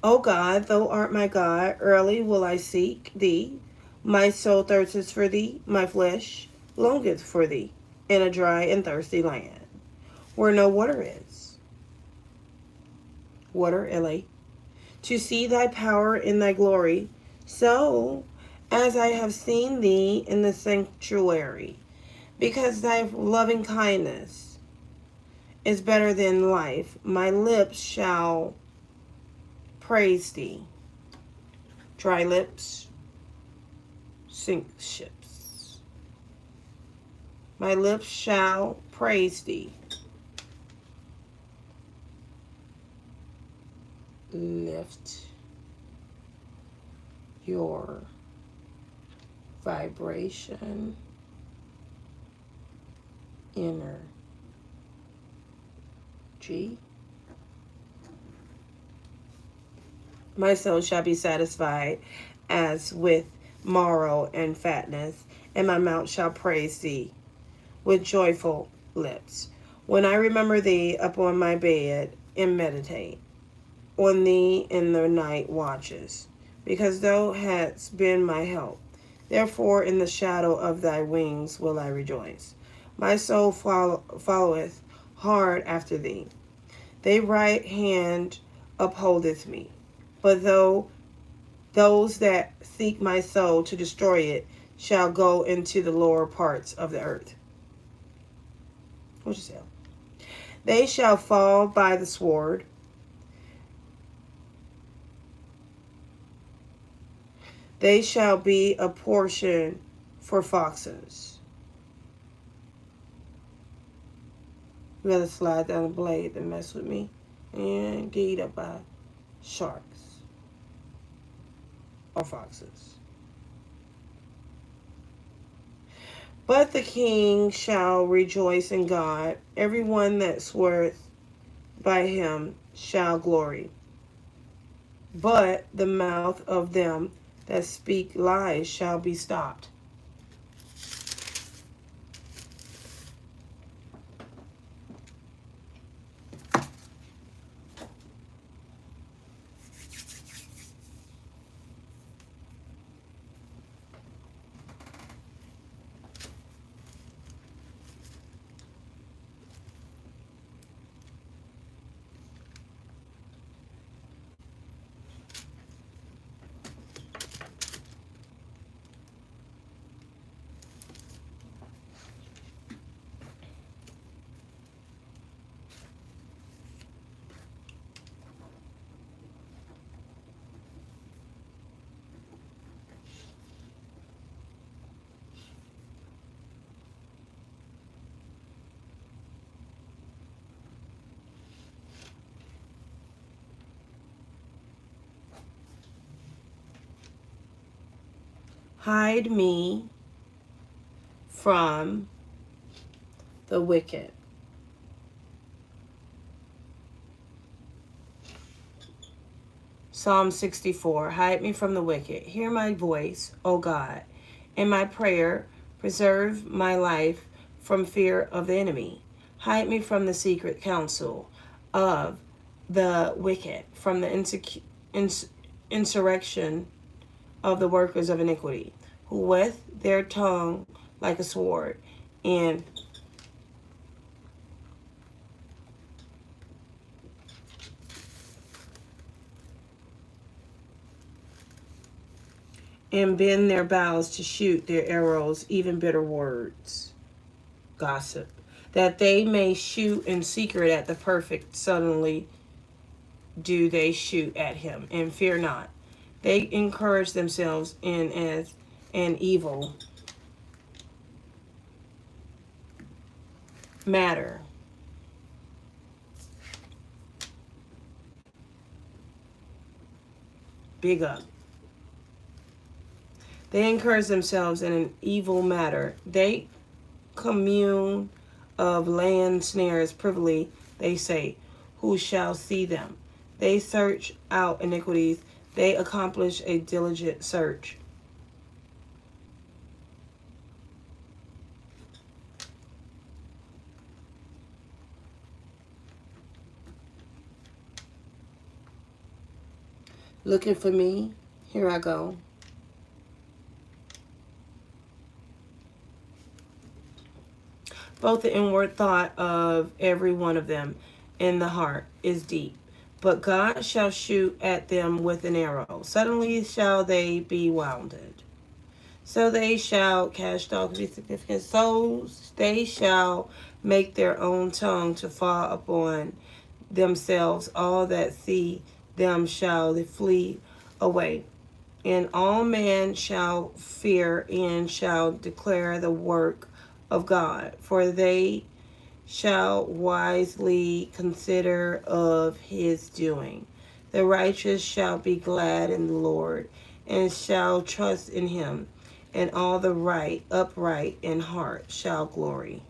O God, thou art my God, early will I seek thee. My soul thirsteth for thee, my flesh longeth for thee, in a dry and thirsty land, where no water is. Water, Ellie. To see thy power in thy glory, so as I have seen thee in the sanctuary, because thy loving kindness is better than life. My lips shall praise thee. Dry lips sink ships. My lips shall praise thee. Lift your vibration energy. My soul shall be satisfied as with marrow and fatness, and my mouth shall praise thee with joyful lips. When I remember thee upon my bed and meditate on thee in the night watches, because thou hast been my help. Therefore in the shadow of thy wings will I rejoice. My soul followeth hard after thee. Thy right hand upholdeth me. But though those that seek my soul to destroy it shall go into the lower parts of the earth. What you say? They shall fall by the sword. They shall be a portion for foxes. You gotta slide down the blade and mess with me. And get eat up by sharks or foxes. But the king shall rejoice in God. Everyone that sweareth by him shall glory. But the mouth of them that speak lies shall be stopped. Hide me from the wicked. Psalm 64. Hide me from the wicked. Hear my voice, O God, in my prayer. Preserve my life from fear of the enemy. Hide me from the secret counsel of the wicked, from the insurrection of the workers of iniquity, who with their tongue like a sword, and bend their bows to shoot their arrows, even bitter words, gossip, that they may shoot in secret at the perfect. Suddenly do they shoot at him, and fear not. They encourage themselves in as an evil matter. Big up. They encourage themselves in an evil matter. They commune of land snares privily. They say, who shall see them? They search out iniquities. They accomplish a diligent search. Looking for me? Here I go. Both the inward thought of every one of them in the heart is deep. But God shall shoot at them with an arrow. Suddenly shall they be wounded. So they shall cast off be significant. So they shall make their own tongue to fall upon themselves. All that see them shall flee away. And all men shall fear and shall declare the work of God. For they shall wisely consider of his doing. The righteous shall be glad in the Lord and shall trust in him. And all the upright in heart shall glory.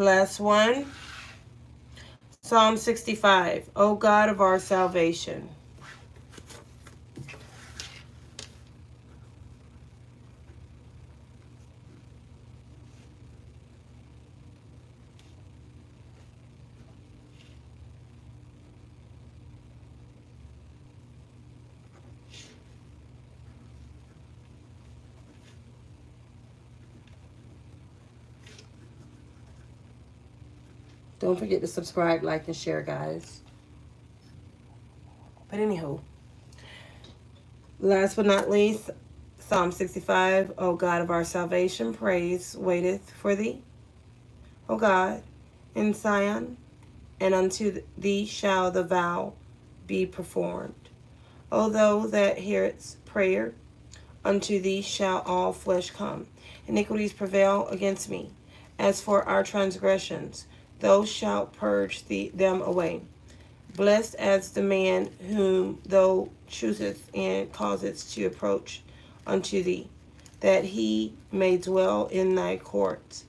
last one. Psalm 65. O God of our salvation. Don't forget to subscribe, like, and share, guys. But anywho, last but not least, Psalm 65. O God of our salvation, praise waiteth for thee, O God, in Zion, and unto thee shall the vow be performed. O thou that hearest prayer, unto thee shall all flesh come. Iniquities prevail against me. As for our transgressions, thou shalt purge them away. Blessed as the man whom thou choosest and causest to approach unto thee, that he may dwell in thy courts.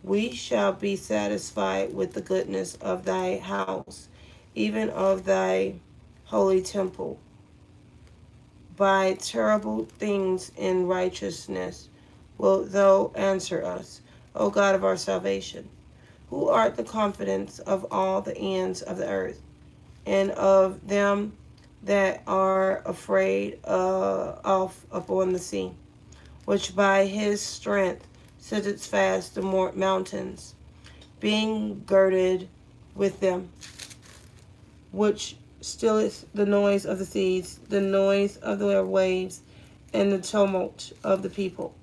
We shall be satisfied with the goodness of thy house, even of thy holy temple. By terrible things in righteousness wilt thou answer us, O God of our salvation, who art the confidence of all the ends of the earth, and of them that are afraid off upon the sea, which by his strength sitteth fast the mountains, being girded with them, which stilleth the noise of the seas, the noise of their waves, and the tumult of the people.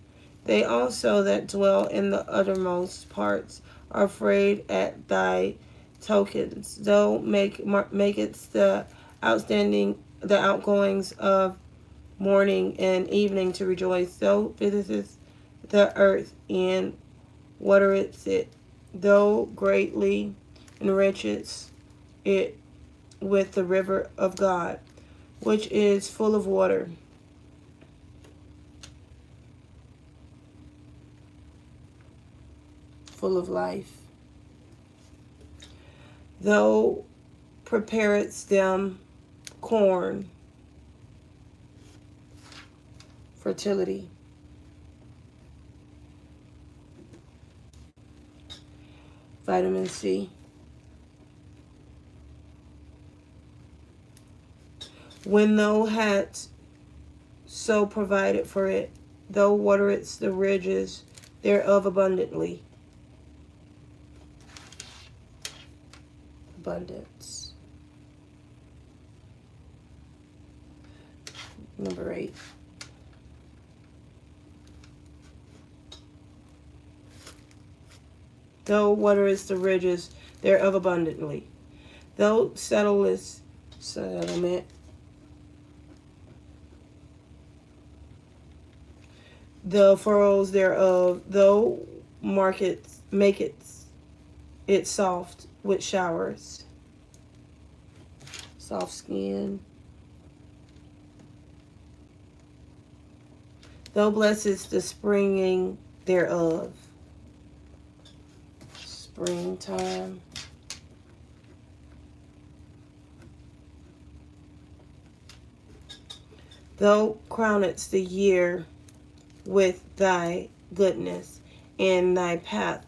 They also that dwell in the uttermost parts are afraid at thy tokens. Thou makest the outgoings of morning and evening to rejoice. Thou visitest the earth and watereth it. Thou greatly enrichest it with the river of God, which is full of water. Full of life. Thou preparest them corn, fertility. Vitamin C. When thou hadst so provided for it, thou waterest the ridges thereof abundantly. Abundance. Number 8. Thou waterest the ridges thereof abundantly. Thou settlement. The furrows thereof, thou makest it soft with showers. Soft skin. Thou blessest the springing thereof. Springtime. Thou crownest the year with thy goodness, and thy path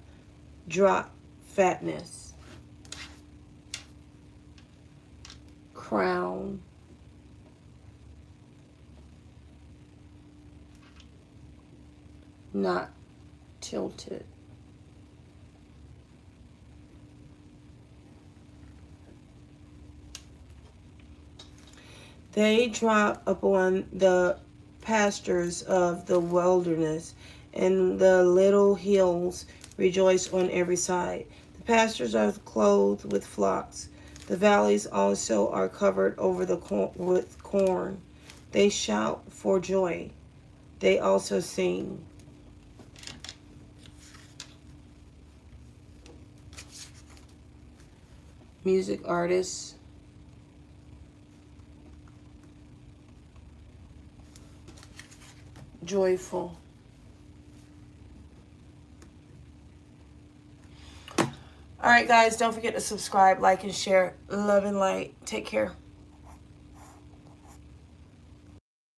drop fatness. Crown. Not tilted. They drop upon the pastures of the wilderness, and the little hills rejoice on every side. The pastures are clothed with flocks. The valleys also are covered over with corn. They shout for joy. They also sing. Music artists. Joyful. All right, guys, don't forget to subscribe, like, and share. Love and light. Take care.